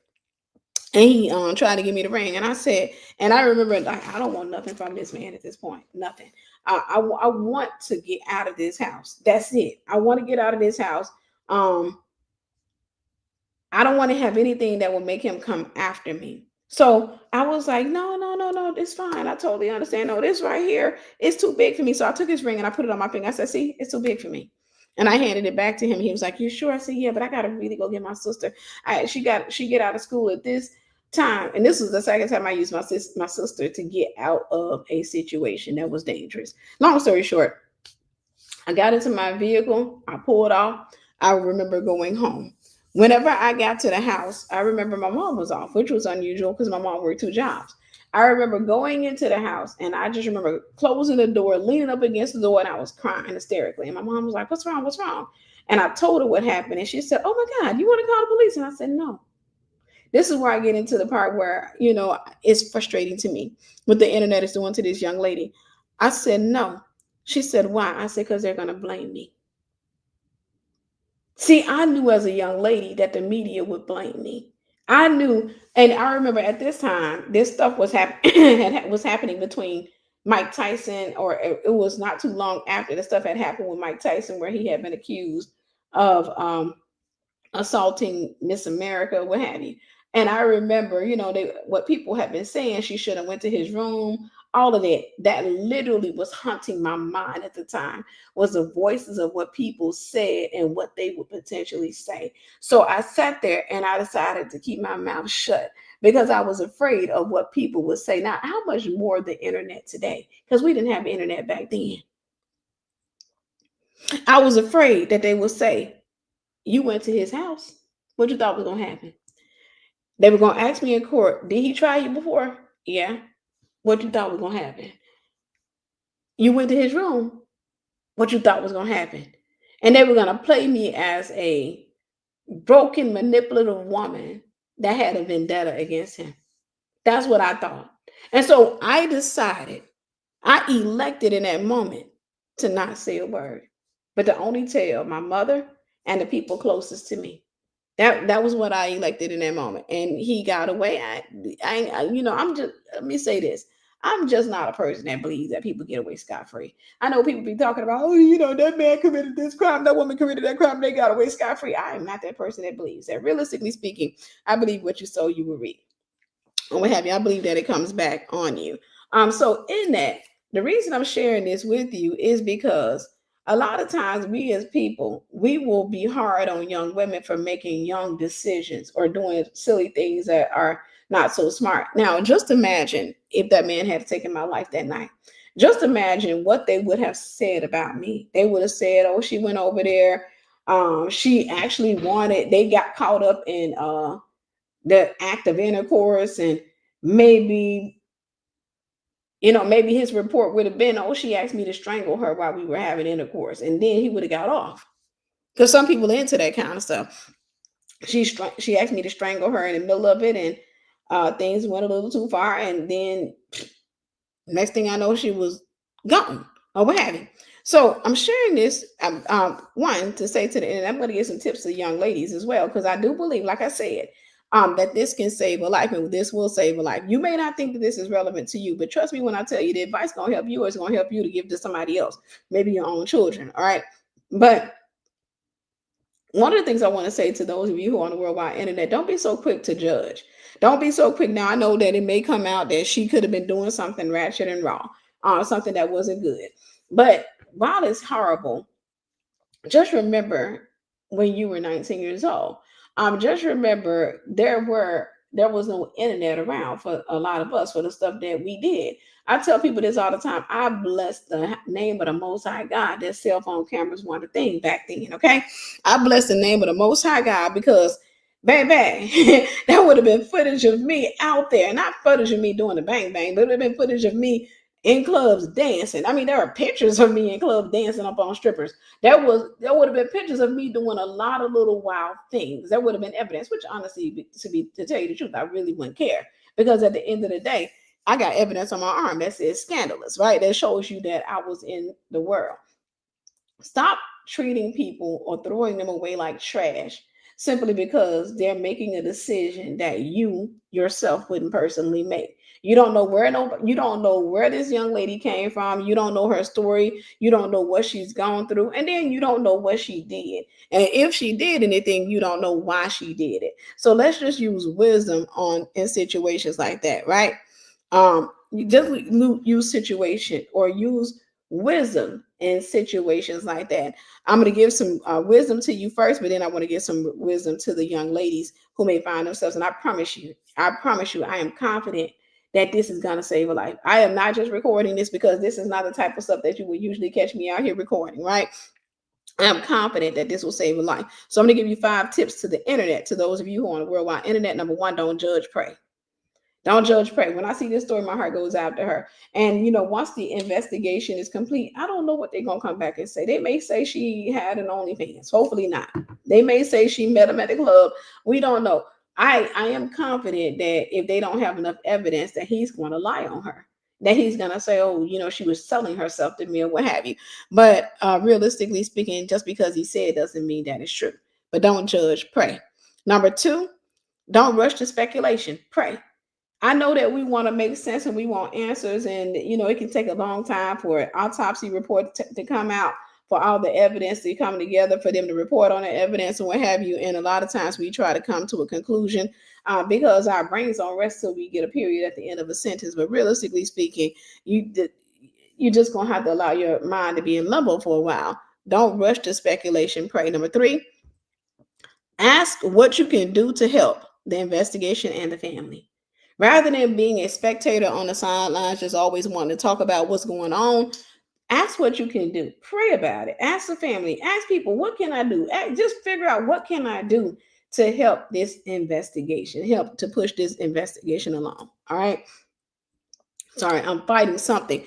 and he tried to give me the ring. And I said, and I remember, like, I don't want nothing from this man at this point. Nothing. I want to get out of this house. That's it. I want to get out of this house. I don't want to have anything that will make him come after me. So I was like, no, it's fine. I totally understand. No, this right here is too big for me. So I took his ring and I put it on my finger. I said, see, it's too big for me. And I handed it back to him. He was like, you sure? I said, yeah, but I got to really go get my sister. She get out of school at this time. And this was the second time I used my sister to get out of a situation that was dangerous. Long story short, I got into my vehicle. I pulled off. I remember going home. Whenever I got to the house, I remember my mom was off, which was unusual because my mom worked 2 jobs. I remember going into the house and I just remember closing the door, leaning up against the door, and I was crying hysterically. And my mom was like, what's wrong? What's wrong? And I told her what happened. And she said, oh my God, you want to call the police? And I said, no. This is where I get into the part where, it's frustrating to me what the internet is doing to this young lady. I said, no. She said, why? I said, because they're going to blame me. See, I knew as a young lady that the media would blame me. I knew, and I remember at this time, this stuff was happening between Mike Tyson, or it was not too long after the stuff had happened with Mike Tyson, where he had been accused of assaulting Miss America, what have you. And I remember, what people had been saying, she should have went to his room, all of that literally was haunting my mind at the time, was the voices of what people said and what they would potentially say. So I sat there and I decided to keep my mouth shut because I was afraid of what people would say. Now, how much more the internet today? Because we didn't have internet back then. I was afraid that they would say, you went to his house. What you thought was going to happen? They were going to ask me in court, did he try you before? Yeah. What you thought was going to happen? You went to his room. What you thought was going to happen? And they were going to play me as a broken, manipulative woman that had a vendetta against him. That's what I thought. And so I decided, I elected in that moment to not say a word, but to only tell my mother and the people closest to me. That was what I elected in that moment, and he got away. I'm just, let me say this: I'm just not a person that believes that people get away scot free. I know people be talking about, oh, that man committed this crime, that woman committed that crime, they got away scot free. I am not that person that believes that. Realistically speaking, I believe what you sow, you will reap, or what have you. I believe that it comes back on you. So in that, the reason I'm sharing this with you is because a lot of times we as people, we will be hard on young women for making young decisions or doing silly things that are not so smart. Now, just imagine if that man had taken my life that night. Just imagine what they would have said about me. They would have said, oh, she went over there. She actually they got caught up in the act of intercourse, and maybe maybe his report would have been, oh, she asked me to strangle her while we were having intercourse, and then he would have got off. Because some people are into that kind of stuff. She asked me to strangle her in the middle of it, and things went a little too far, and then next thing I know, she was gone or what have you. So I'm sharing this, one, to say to the, and I'm going to give some tips to young ladies as well, because I do believe, like I said, that this can save a life, and this will save a life. You may not think that this is relevant to you, but trust me when I tell you, the advice going to help you, or it's going to help you to give to somebody else, maybe your own children. All right. But one of the things I want to say to those of you who are on the worldwide internet, don't be so quick to judge. Don't be so quick. Now, I know that it may come out that she could have been doing something ratchet and raw, something that wasn't good. But while it's horrible, just remember when you were 19 years old. Just remember there was no internet around for a lot of us for the stuff that we did. I tell people this all the time. I bless the name of the Most High God that cell phone cameras weren't a thing back then. Okay, I bless the name of the Most High God because, baby, that would have been footage of me out there, not footage of me doing the bang bang, but it would have been footage of me in clubs dancing. I mean, there are pictures of me in clubs dancing up on strippers. There would have been pictures of me doing a lot of little wild things. There would have been evidence, which honestly, to tell you the truth, I really wouldn't care, because at the end of the day, I got evidence on my arm that says scandalous, right? That shows you that I was in the world. Stop treating people or throwing them away like trash simply because they're making a decision that you yourself wouldn't personally make. You don't know where this young lady came from. You don't know her story. You don't know what she's gone through. And then you don't know what she did. And if she did anything, you don't know why she did it. So let's just use wisdom on in situations like that, right? You just use situation or use wisdom in situations like that. I'm going to give some wisdom to you first, but then I want to give some wisdom to the young ladies who may find themselves. And I promise you, I am confident that this is going to save a life. I am not just recording this because this is not the type of stuff that you would usually catch me out here recording, right? I am confident that this will save a life. So I'm going to give you 5 tips to the internet, to those of you who are on the worldwide internet. Number 1, don't judge, pray. Don't judge, pray. When I see this story, my heart goes out to her. And once the investigation is complete, I don't know what they're gonna come back and say. They may say she had an OnlyFans. Hopefully not. They may say she met him at the club. We don't know. I am confident that if they don't have enough evidence, that he's going to lie on her. That he's gonna say, oh, she was selling herself to me or what have you. But realistically speaking, just because he said doesn't mean that it's true. But don't judge, pray. Number 2, don't rush to speculation. Pray. I know that we want to make sense and we want answers, and it can take a long time for an autopsy report to come out, for all the evidence to come together, for them to report on the evidence and what have you. And a lot of times we try to come to a conclusion because our brains don't rest till we get a period at the end of a sentence. But realistically speaking, you're just gonna have to allow your mind to be in limbo for a while. Don't rush to speculation. Pray. Number 3, ask what you can do to help the investigation and the family. Rather than being a spectator on the sidelines, just always wanting to talk about what's going on, ask what you can do. Pray about it. Ask the family. Ask people, what can I do? Just figure out what can I do to help this investigation, help to push this investigation along. All right. Sorry, I'm fighting something.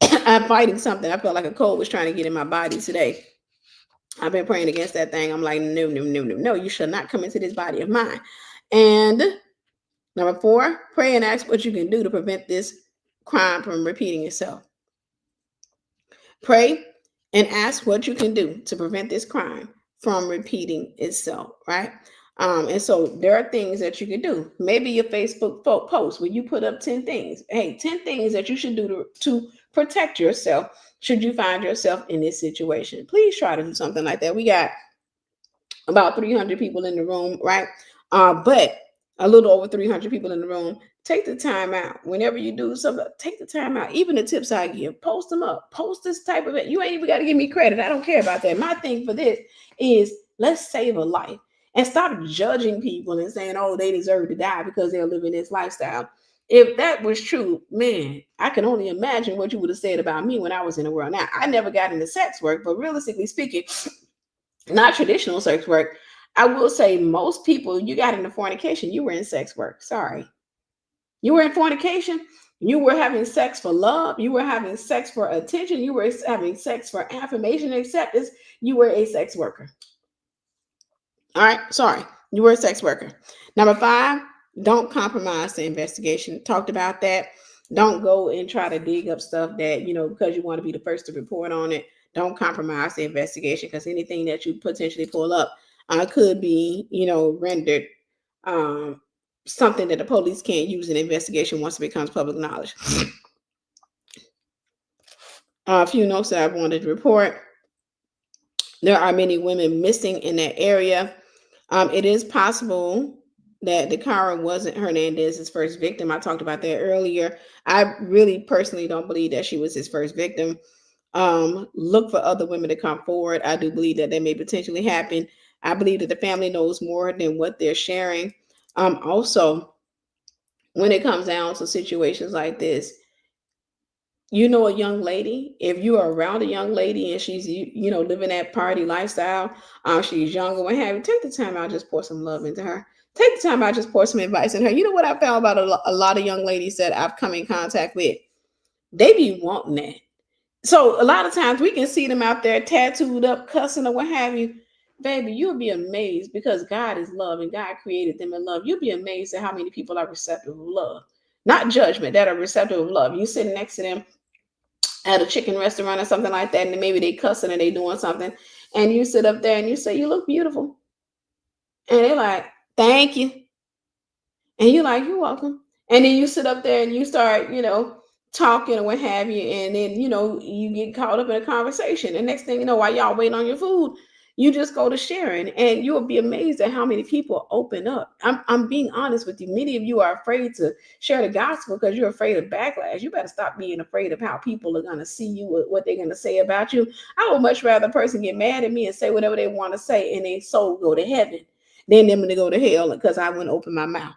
I'm fighting something. I felt like a cold was trying to get in my body today. I've been praying against that thing. I'm like, no, no, no, no, no. You shall not come into this body of mine. And number 4, pray and ask what you can do to prevent this crime from repeating itself. Pray and ask what you can do to prevent this crime from repeating itself, right? And so there are things that you can do. Maybe your Facebook post where you put up 10 things. Hey, 10 things that you should do to protect yourself should you find yourself in this situation. Please try to do something like that. We got about 300 people in the room, right? But a little over 300 people in the room. Take the time out. Whenever you do something, take the time out. Even the tips I give, post them up. Post this type of it. You ain't even got to give me credit. I don't care about that. My thing for this is let's save a life and stop judging people and saying, oh, they deserve to die because they're living this lifestyle. If that was true, man, I can only imagine what you would have said about me when I was in the world. Now, I never got into sex work, but realistically speaking, not traditional sex work. I will say most people you got into fornication, you were in sex work. Sorry. You were in fornication. You were having sex for love. You were having sex for attention. You were having sex for affirmation and acceptance. You were a sex worker. All right. Sorry. You were a sex worker. Number 5, don't compromise the investigation. Talked about that. Don't go and try to dig up stuff that, because you want to be the first to report on it. don't compromise the investigation, because anything that you potentially pull up could be, rendered um, something that the police can't use in an investigation once it becomes public knowledge. A few notes that I wanted to report. There are many women missing in that area. It is possible that Da'Cara wasn't Hernandez's first victim. I talked about that earlier. I really personally don't believe that she was his first victim. Look for other women to come forward. I do believe that may potentially happen. I believe that the family knows more than what they're sharing. Also, when it comes down to situations like this, a young lady, if you are around a young lady and she's living that party lifestyle, she's younger, what have you, take the time out, just pour some love into her. Take the time out, just pour some advice in her. You know what I found about a lot of young ladies that I've come in contact with? They be wanting that. So a lot of times we can see them out there tattooed up, cussing or what have you. Baby, you'll be amazed, because God is love and God created them in love. You'll be amazed at how many people are receptive of love, not judgment, that are receptive of love. You sitting next to them at a chicken restaurant or something like that, and maybe they cussing and they doing something, and you sit up there and you say, "You look beautiful," and they're like, "Thank you," and you're like, "You're welcome," and then you sit up there and you start, talking or what have you, and then you get caught up in a conversation, and next thing you know, while y'all waiting on your food, you just go to sharing, and you'll be amazed at how many people open up. I'm being honest with you. Many of you are afraid to share the gospel because you're afraid of backlash. You better stop being afraid of how people are going to see you, what they're going to say about you. I would much rather a person get mad at me and say whatever they want to say and their soul go to heaven than them to go to hell because I wouldn't open my mouth.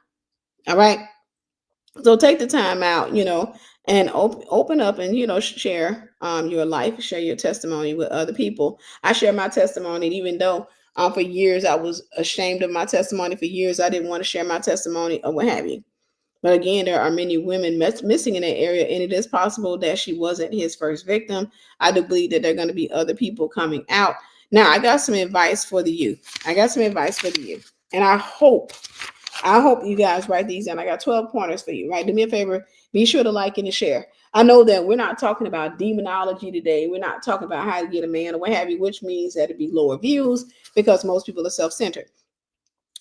All right. So take the time out, and open up and share your life, share your testimony with other people. I share my testimony, and even though for years I was ashamed of my testimony, for years I didn't want to share my testimony or what have you. But again, there are many women missing in that area, and it is possible that she wasn't his first victim. I do believe that there are going to be other people coming out. Now, I got some advice for the youth. And I hope you guys write these down. I got 12 pointers for you, right? Do me a favor. Be sure to like and to share. I know that we're not talking about demonology today. We're not talking about how to get a man or what have you, which means that it'd be lower views because most people are self-centered.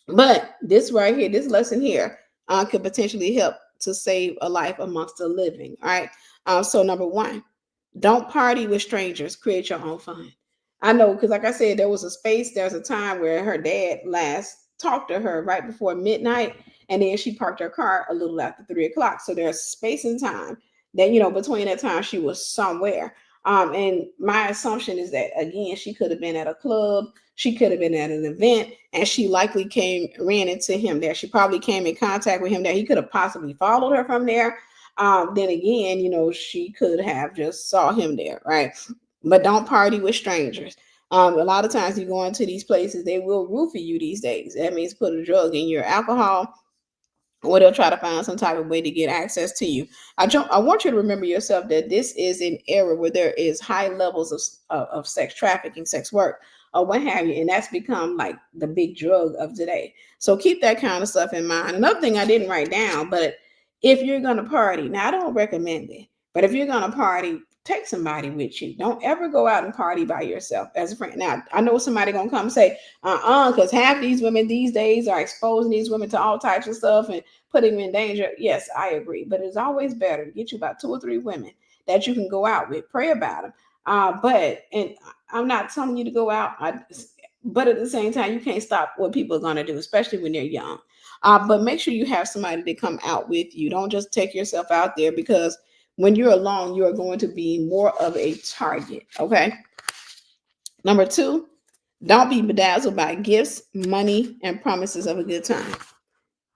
But this right here, this lesson here, could potentially help to save a life amongst the living. All right. So number one, don't party with strangers. Create your own fun. I know, because like I said, there's a time where her dad last talked to her right before midnight, and then she parked her car a little after 3 o'clock. So there's space and time that, between that time she was somewhere. And my assumption is that, again, she could have been at a club, she could have been at an event, and she likely ran into him there. She probably came in contact with him there. He could have possibly followed her from there. Then again, she could have just saw him there, right? But don't party with strangers. A lot of times you go into these places, they will roofie you these days. That means put a drug in your alcohol, or they'll try to find some type of way to get access to you. I want you to remember yourself that this is an era where there is high levels of sex trafficking, sex work, or what have you, and that's become like the big drug of today. So keep that kind of stuff in mind. Another thing I didn't write down, but if you're gonna party, now I don't recommend it, but if you're gonna party, take somebody with you. Don't ever go out and party by yourself as a friend. Now I know somebody gonna come and say, because half these women these days are exposing these women to all types of stuff and putting them in danger. Yes, I agree. But it's always better to get you about 2 or 3 women that you can go out with. Pray about them. And I'm not telling you to go out, but at the same time, you can't stop what people are going to do, especially when they're young. But make sure you have somebody to come out with you. Don't just take yourself out there, because when you're alone, you are going to be more of a target. Okay. Number 2, don't be bedazzled by gifts, money, and promises of a good time.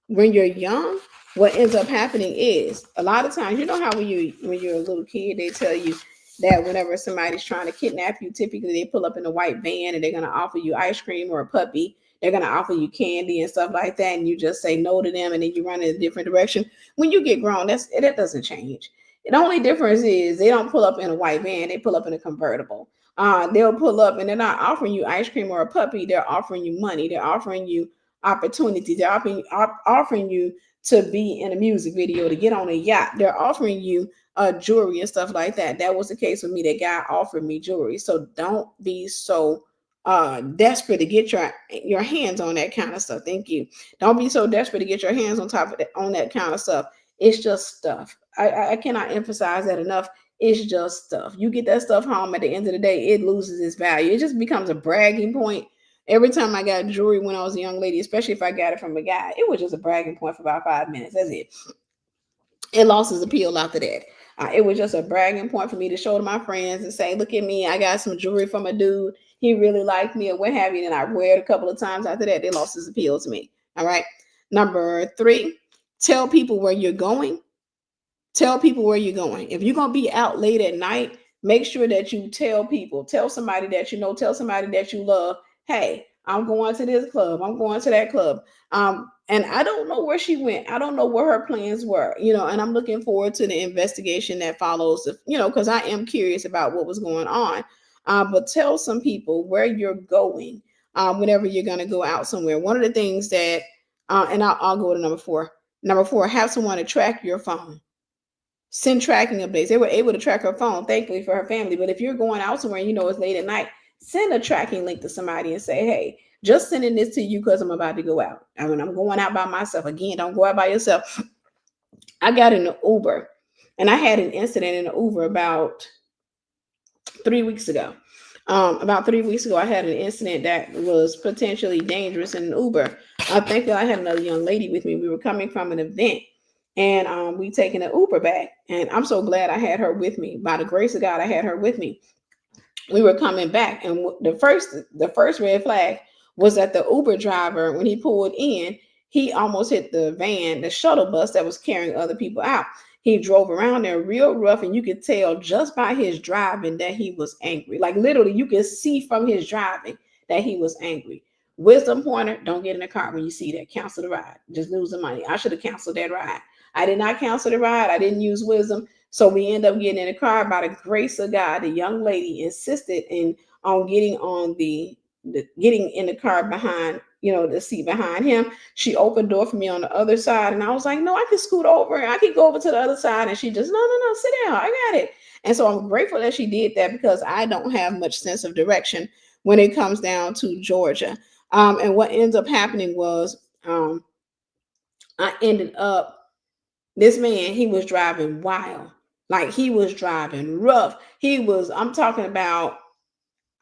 When you're young, what ends up happening is, a lot of times, how when you're a little kid, they tell you that whenever somebody's trying to kidnap you, typically they pull up in a white van and they're going to offer you ice cream or a puppy. They're going to offer you candy and stuff like that, and you just say no to them, and then you run in a different direction. When you get grown, that doesn't change. The only difference is they don't pull up in a white van; they pull up in a convertible. They'll pull up and they're not offering you ice cream or a puppy. They're offering you money. They're offering you opportunities. They're offering you to be in a music video, to get on a yacht. They're offering you jewelry and stuff like that. That was the case with me. That guy offered me jewelry. So don't be so desperate to get your hands on that kind of stuff. Thank you. Don't be so desperate to get your hands on top of that kind of stuff. It's just stuff. I cannot emphasize that enough. It's just stuff. You get that stuff home, at the end of the day, it loses its value. It just becomes a bragging point. Every time I got jewelry when I was a young lady, especially if I got it from a guy, it was just a bragging point for about 5 minutes. That's it. It lost its appeal after that. It was just a bragging point for me to show to my friends and say, look at me, I got some jewelry from a dude. He really liked me or what have you. And I wear it a couple of times after that. They lost its appeal to me. All right. Number 3, tell people where you're going. Tell people where you're going. If you're going to be out late at night, make sure that you tell people, tell somebody that you know, tell somebody that you love, hey, I'm going to this club, I'm going to that club. And I don't know where she went. I don't know what her plans were, and I'm looking forward to the investigation that follows, because I am curious about what was going on. But tell some people where you're going whenever you're going to go out somewhere. One of the things that, and I'll go to number 4. Number 4, have someone to track your phone. Send tracking updates. They were able to track her phone, thankfully for her family. But if you're going out somewhere and it's late at night, send a tracking link to somebody and say, hey, just sending this to you because I'm about to go out. I mean, I'm going out by myself. Again, don't go out by yourself. I got in an Uber and I had an incident in an Uber about 3 weeks ago. About 3 weeks ago, I had an incident that was potentially dangerous in an Uber. Thankfully, I had another young lady with me. We were coming from an event. And we taken an Uber back. And I'm so glad I had her with me. By the grace of God, I had her with me. We were coming back. And the first red flag was that the Uber driver, when he pulled in, he almost hit the van, the shuttle bus that was carrying other people out. He drove around there real rough, and you could tell just by his driving that he was angry. Like literally, you could see from his driving that he was angry. Wisdom pointer, don't get in the car when you see that. Cancel the ride. Just lose the money. I should have canceled that ride. I did not cancel the ride. I didn't use wisdom. So we end up getting in the car. By the grace of God, the young lady insisted on getting on getting in the car behind, the seat behind him. She opened the door for me on the other side. And I was like, no, I can scoot over. I can go over to the other side. And she just, no, sit down. I got it. And so I'm grateful that she did that, because I don't have much sense of direction when it comes down to Georgia. And what ends up happening was I ended up, this man, he was driving wild. Like he was driving rough. I'm talking about,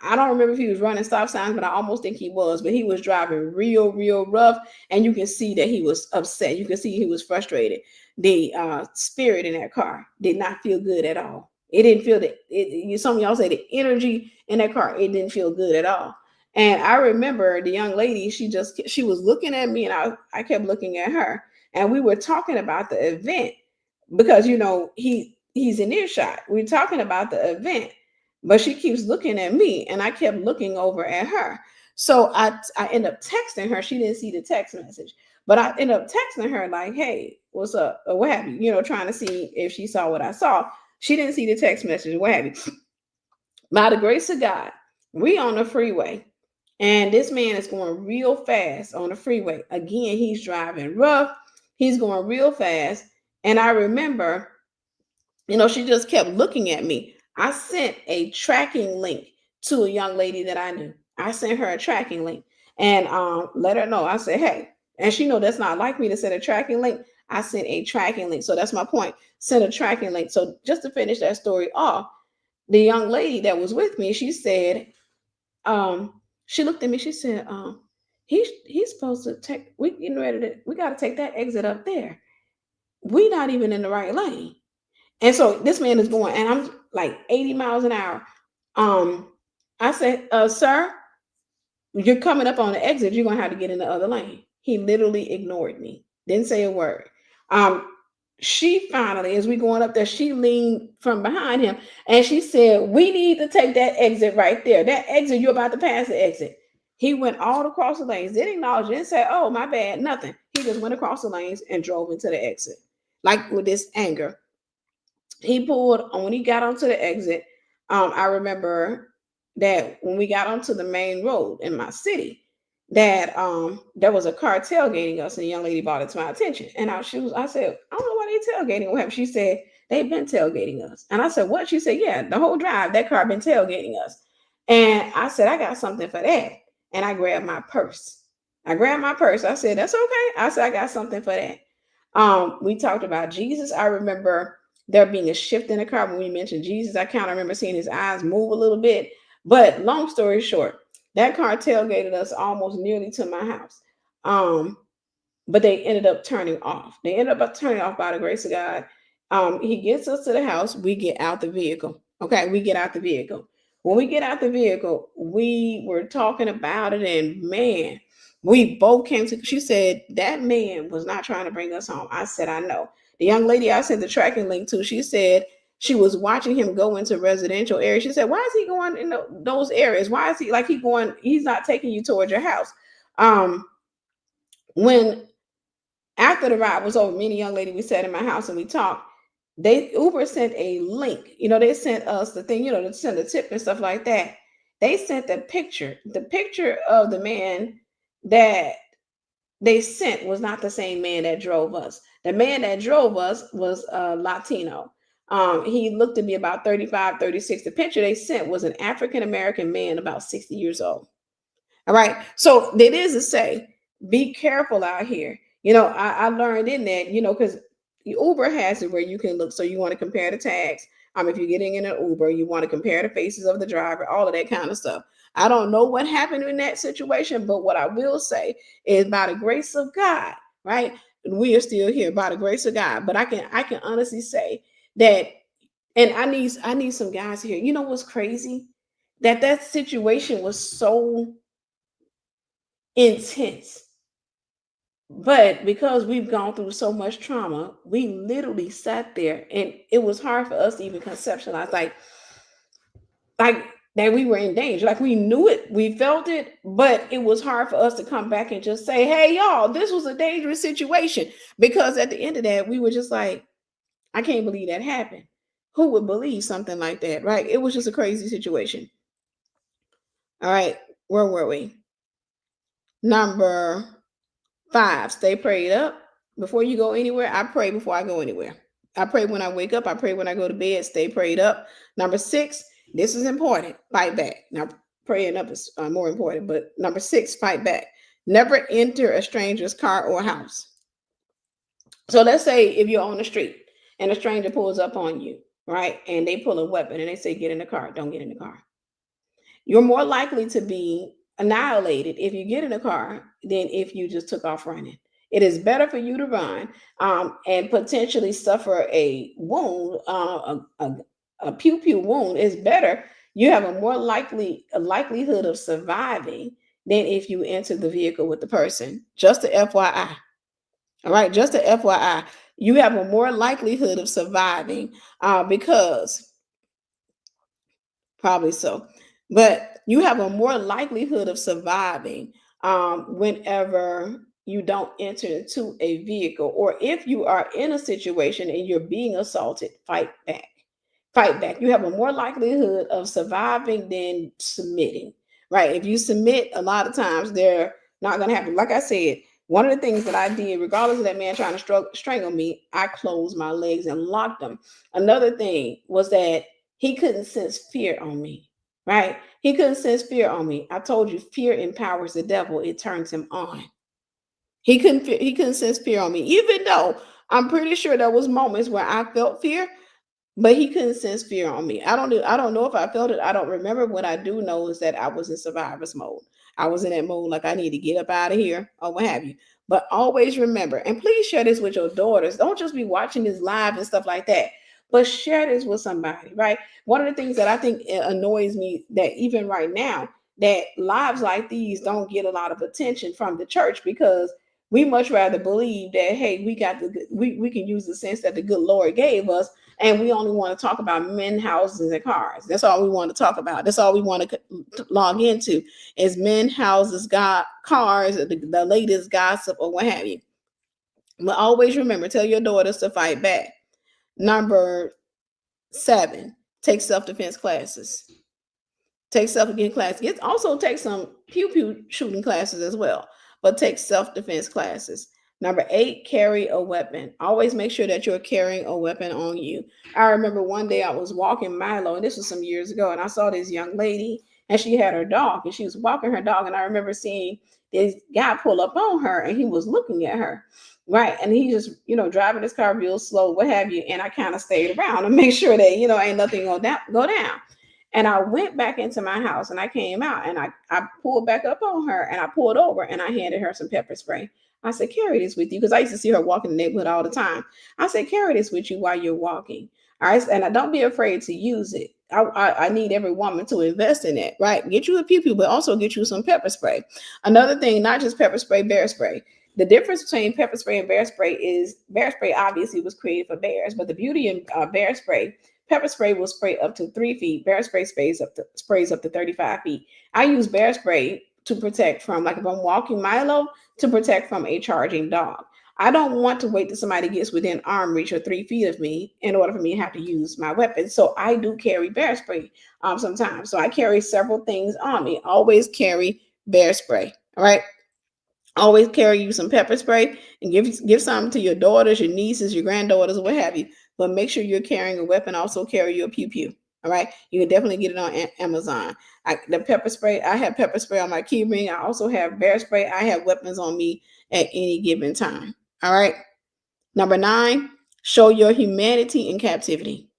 I don't remember if he was running stop signs, but I almost think he was. But he was driving real, real rough. And you can see that he was upset. You can see he was frustrated. The spirit in that car did not feel good at all. It didn't feel that, some of y'all say the energy in that car, it didn't feel good at all. And I remember the young lady, she was looking at me, and I kept looking at her. And we were talking about the event because, he's in earshot. We're talking about the event. But she keeps looking at me, and I kept looking over at her. So I end up texting her. She didn't see the text message, but I end up texting her like, hey, what's up? Or what have you, trying to see if she saw what I saw. She didn't see the text message, what have you. By the grace of God, we on the freeway, and this man is going real fast on the freeway. Again, he's driving rough. He's going real fast. And I remember, she just kept looking at me. I sent a tracking link to a young lady that I knew. I sent her a tracking link and let her know. I said, hey, and she know that's not like me to send a tracking link. I sent a tracking link. So that's my point. Send a tracking link. So just to finish that story off, the young lady that was with me, she said, she looked at me, she said, he's supposed to take, we getting ready to, we got to take that exit up there. We not even in the right lane. And so this man is going, and I'm like 80 miles an hour. I said, sir, you're coming up on the exit. You're going to have to get in the other lane. He literally ignored me. Didn't say a word. She finally, as we going up there, she leaned from behind him and she said, we need to take that exit right there. That exit, you're about to pass the exit. He went all across the lanes, didn't acknowledge it, didn't say, oh, my bad, nothing. He just went across the lanes and drove into the exit. Like with this anger. He pulled on when he got onto the exit. I remember that when we got onto the main road in my city, that there was a car tailgating us, and the young lady brought it to my attention. And I said, I don't know why they tailgating. What happened? She said they've been tailgating us. And I said, what? She said, yeah, the whole drive that car been tailgating us. And I said, I got something for that. And I grabbed my purse. I said, that's okay. I said, I got something for that. We talked about Jesus. I remember there being a shift in the car when we mentioned Jesus. I kind of remember seeing his eyes move a little bit. But long story short, that car tailgated us almost nearly to my house. But they ended up turning off. They ended up turning off by the grace of God. He gets us to the house. We get out the vehicle. Okay, we get out the vehicle. When we get out the vehicle, we were talking about it, and man, we both came to. She said that man was not trying to bring us home. I said, I know. The young lady I sent the tracking link to, she said she was watching him go into residential areas. She said, "Why is he going in those areas? Why is he like he going? He's not taking you towards your house." When after the ride was over, me and the young lady, we sat in my house and we talked. Uber sent a link. They sent us the thing, to send a tip and stuff like that. They sent the picture of the man that they sent was not the same man that drove us. The man that drove us was Latino. He looked to be about 35, 36. The picture they sent was an African American man about 60 years old. All right. So it is to say, be careful out here. I learned in that, because Uber has it where you can look. So you want to compare the tags. If you're getting in an Uber, you want to compare the faces of the driver, all of that kind of stuff. I don't know what happened in that situation, but what I will say is by the grace of God, right? We are still here by the grace of God. But I can honestly say that, and I need some guys here. You know what's crazy? That situation was so intense. But because we've gone through so much trauma, we literally sat there and it was hard for us to even conceptualize like that we were in danger. Like we knew it, we felt it, but it was hard for us to come back and just say, hey, y'all, this was a dangerous situation. Because at the end of that, we were just like, I can't believe that happened. Who would believe something like that, right? It was just a crazy situation. All right, where were we? Number 5, stay prayed up. Before you go anywhere, I pray before I go anywhere. I pray when I wake up. I pray when I go to bed. Stay prayed up. Number 6, this is important. Fight back. Now, praying up is more important, but number 6, fight back. Never enter a stranger's car or house. So let's say if you're on the street and a stranger pulls up on you, right? And they pull a weapon and they say, get in the car. Don't get in the car. You're more likely to be annihilated if you get in a car than if you just took off running. It is better for you to run and potentially suffer a wound, a pew pew wound. Is better. You have a more likelihood of surviving than if you enter the vehicle with the person. Just a FYI. All right, just a FYI. You have a more likelihood of surviving because probably so. But you have a more likelihood of surviving whenever you don't enter into a vehicle, or if you are in a situation and you're being assaulted, fight back. Fight back. You have a more likelihood of surviving than submitting, right? If you submit, a lot of times they're not going to happen. Like I said, one of the things that I did, regardless of that man trying to strangle me, I closed my legs and locked them. Another thing was that he couldn't sense fear on me, right? He couldn't sense fear on me. I told you, fear empowers the devil. It turns him on. He couldn't sense fear on me, even though I'm pretty sure there was moments where I felt fear, but he couldn't sense fear on me. I don't know if I felt it. I don't remember. What I do know is that I was in survivor's mode. I was in that mode like I need to get up out of here or what have you. But always remember, and please share this with your daughters. Don't just be watching this live and stuff like that, but share this with somebody, right? One of the things that I think annoys me that even right now, that lives like these don't get a lot of attention from the church, because we much rather believe that, hey, we can use the sense that the good Lord gave us, and we only want to talk about men, houses, and cars. That's all we want to talk about. That's all we want to log into is men, houses, cars, the latest gossip, or what have you. But always remember, tell your daughters to fight back. Number 7, take self-defense classes. Take self-defense classes. Also take some pew pew shooting classes as well, but take self-defense classes. Number 8, carry a weapon. Always make sure that you're carrying a weapon on you. I remember one day I was walking Milo, and this was some years ago, and I saw this young lady, and she had her dog, and she was walking her dog, and I remember seeing this guy pull up on her, and he was looking at her, right? And he just, driving his car real slow, what have you. And I kind of stayed around to make sure that, ain't nothing go down. And I went back into my house and I came out and I pulled back up on her and I pulled over and I handed her some pepper spray. I said, carry this with you, because I used to see her walking the neighborhood all the time. I said, carry this with you while you're walking. All right. And I don't be afraid to use it. I need every woman to invest in it, right? Get you a pew pew, but also get you some pepper spray. Another thing, not just pepper spray, bear spray. The difference between pepper spray and bear spray is bear spray obviously was created for bears, but the beauty in bear spray, pepper spray will spray up to 3 feet. Bear spray sprays up to 35 feet. I use bear spray to protect from, like if I'm walking Milo, to protect from a charging dog. I don't want to wait till somebody gets within arm reach or 3 feet of me in order for me to have to use my weapon. So I do carry bear spray sometimes. So I carry several things on me. Always carry bear spray. All right. Always carry you some pepper spray and give some to your daughters, your nieces, your granddaughters, what have you. But make sure you're carrying a weapon. Also carry your pew pew. All right, you can definitely get it on Amazon. The pepper spray, I have pepper spray on my key ring. I also have bear spray. I have weapons on me at any given time. All right. Number 9, show your humanity in captivity.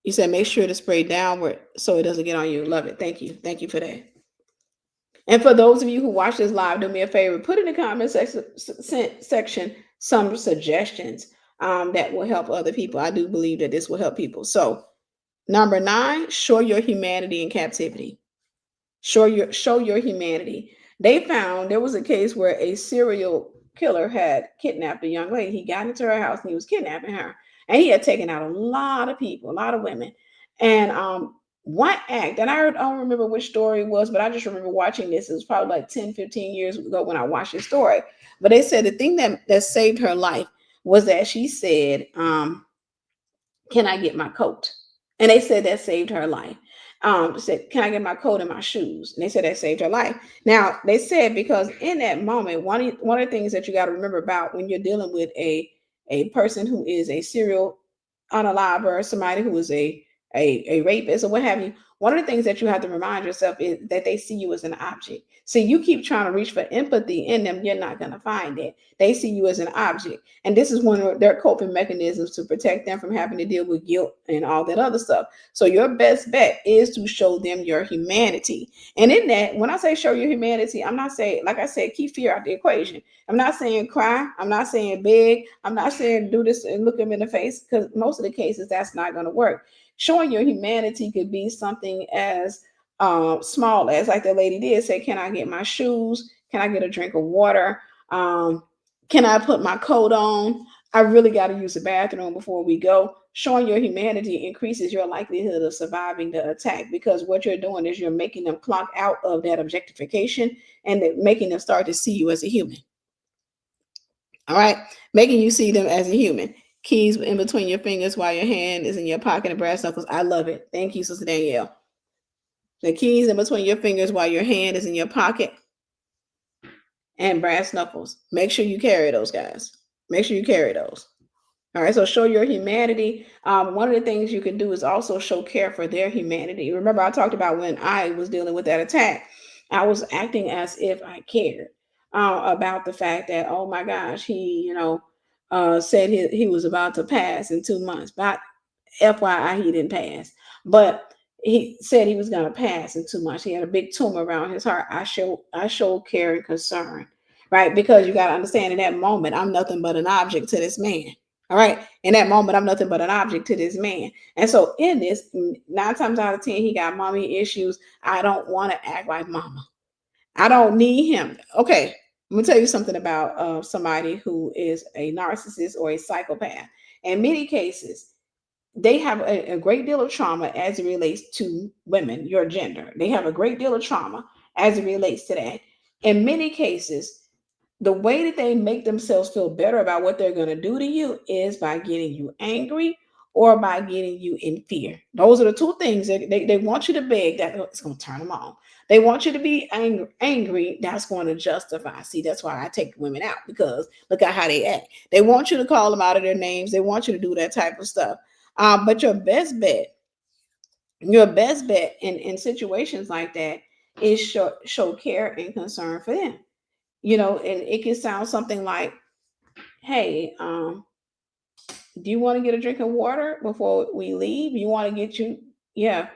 You said make sure to spray downward so it doesn't get on you. Love it. Thank you. Thank you for that. And for those of you who watch this live, do me a favor, put in the comment section some suggestions that will help other people. I do believe that this will help people. So, number 9, show your humanity in captivity. Show your humanity. They found there was a case where a serial killer had kidnapped a young lady. He got into her house and he was kidnapping her. And he had taken out a lot of people, a lot of women. And one act, and I don't remember which story it was, but I just remember watching this. It was probably like 10, 15 years ago when I watched this story. But they said the thing that saved her life was that she said, can I get my coat? And they said that saved her life. Said, can I get my coat and my shoes? And they said that saved her life. Now, they said because in that moment, one of the things that you got to remember about when you're dealing with a person who is a serial unaliver, somebody who is a rapist or what have you, one of the things that you have to remind yourself is that they see you as an object. So you keep trying to reach for empathy in them, you're not going to find it. They see you as an object. And this is one of their coping mechanisms to protect them from having to deal with guilt and all that other stuff. So your best bet is to show them your humanity. And in that, when I say show your humanity, I'm not saying, like I said, keep fear out the equation. I'm not saying cry. I'm not saying beg. I'm not saying do this and look them in the face, because most of the cases that's not going to work. Showing your humanity could be something as small as, like the lady did, say, can I get my shoes? Can I get a drink of water? Can I put my coat on? I really got to use the bathroom before we go. Showing your humanity increases your likelihood of surviving the attack, because what you're doing is you're making them clock out of that objectification and making them start to see you as a human. All right, making you see them as a human. Keys in between your fingers while your hand is in your pocket and brass knuckles. I love it. Thank you, Sister Danielle. The keys in between your fingers while your hand is in your pocket and brass knuckles. Make sure you carry those, guys. Make sure you carry those. All right, so show your humanity. One of the things you can do is also show care for their humanity. Remember, I talked about when I was dealing with that attack, I was acting as if I cared about the fact that, oh my gosh, he, said he was about to pass in 2 months. But FYI, he didn't pass. But he said he was going to pass in 2 months. He had a big tumor around his heart. I showed care and concern, right? Because you got to understand, in that moment, I'm nothing but an object to this man. All right. In that moment, I'm nothing but an object to this man. And so in this, 9 times out of 10, he got mommy issues. I don't want to act like mama. I don't need him. Okay. I'm going to tell you something about somebody who is a narcissist or a psychopath. In many cases, they have a great deal of trauma as it relates to women, your gender. They have a great deal of trauma as it relates to that. In many cases, the way that they make themselves feel better about what they're going to do to you is by getting you angry or by getting you in fear. Those are the two things. They want you to beg, that it's going to turn them on. They want you to be angry, that's going to justify. See, that's why I take women out, because look at how they act. They want you to call them out of their names. They want you to do that type of stuff. But your best bet in situations like that is show care and concern for them. And it can sound something like, hey, do you want to get a drink of water before we leave? You want to get you, yeah.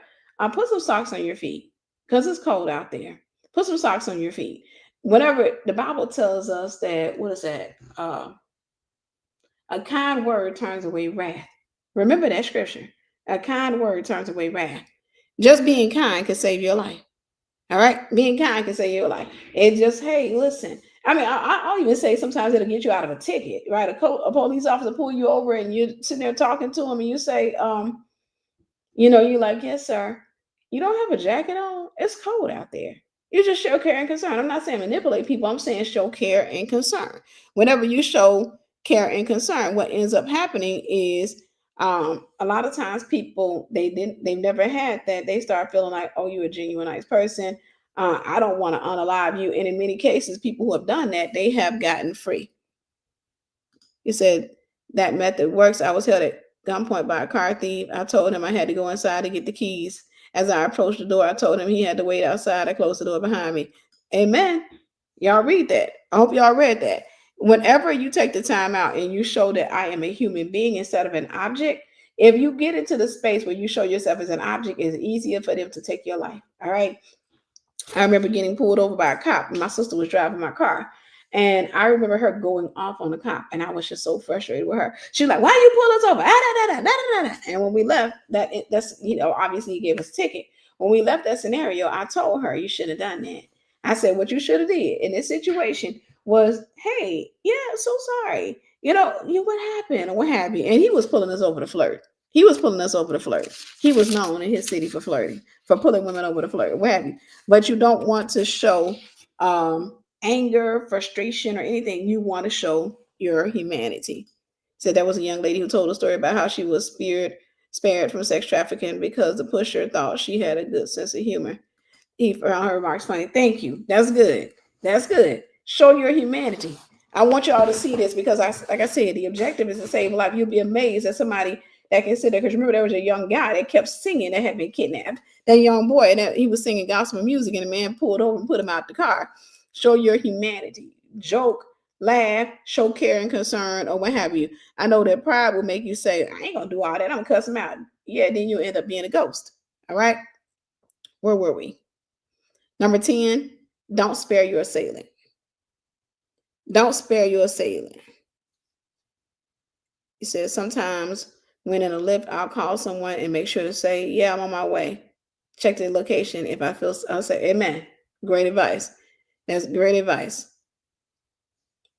Put some socks on your feet because it's cold out there. Put some socks on your feet. Whenever the Bible tells us that, what is that? A kind word turns away wrath. Remember that scripture. A kind word turns away wrath. Just being kind can save your life. All right, being kind can save your life. It just, hey, listen. I mean, I'll even say sometimes it'll get you out of a ticket, right? A police officer pull you over and you're sitting there talking to him, and you say, you're like, yes, sir. You don't have a jacket on? It's cold out there. You just show care and concern. I'm not saying manipulate people. I'm saying show care and concern. Whenever you show care and concern, what ends up happening is a lot of times people they've never had that. They start feeling like, oh, you're a genuine nice person. I don't want to unalive you. And in many cases, people who have done that, they have gotten free. He said that method works. I was held at gunpoint by a car thief. I told him I had to go inside to get the keys. As I approached the door, I told him he had to wait outside. I closed the door behind me. Amen. Y'all read that. I hope y'all read that. Whenever you take the time out and you show that I am a human being instead of an object, if you get into the space where you show yourself as an object, it's easier for them to take your life. All right. I remember getting pulled over by a cop. My sister was driving my car. And I remember her going off on the cop. And I was just so frustrated with her. She was like, why you pull us over? Ah, da, da, da, da, da, da. And when we left, that's obviously he gave us a ticket. When we left that scenario, I told her, you should have done that. I said, what you should have did in this situation was, hey, yeah, so sorry. What happened or what have you? And he was pulling us over to flirt. He was pulling us over to flirt. He was known in his city for flirting, for pulling women over to flirt, what have you. But you don't want to show anger, frustration, or anything. You want to show your humanity. So there was a young lady who told a story about how she was spared from sex trafficking because the pusher thought she had a good sense of humor. He found her remarks funny. Thank you. That's good. That's good. Show your humanity. I want y'all to see this because, like I said, the objective is to save a life. You'll be amazed at somebody that can sit there. Because remember, there was a young guy that kept singing that had been kidnapped. That young boy, and he was singing gospel music, and the man pulled over and put him out the car. Show your humanity. Joke, laugh, show care and concern, or what have you. I know that pride will make you say, I ain't gonna do all that. I'm gonna cuss him out. Yeah, then you end up being a ghost. All right. Where were we? Number 10, don't spare your assailant. Don't spare your assailant. He says, sometimes when in a lift, I'll call someone and make sure to say, yeah, I'm on my way. Check the location. If I feel, I'll say, amen. Great advice. That's great advice.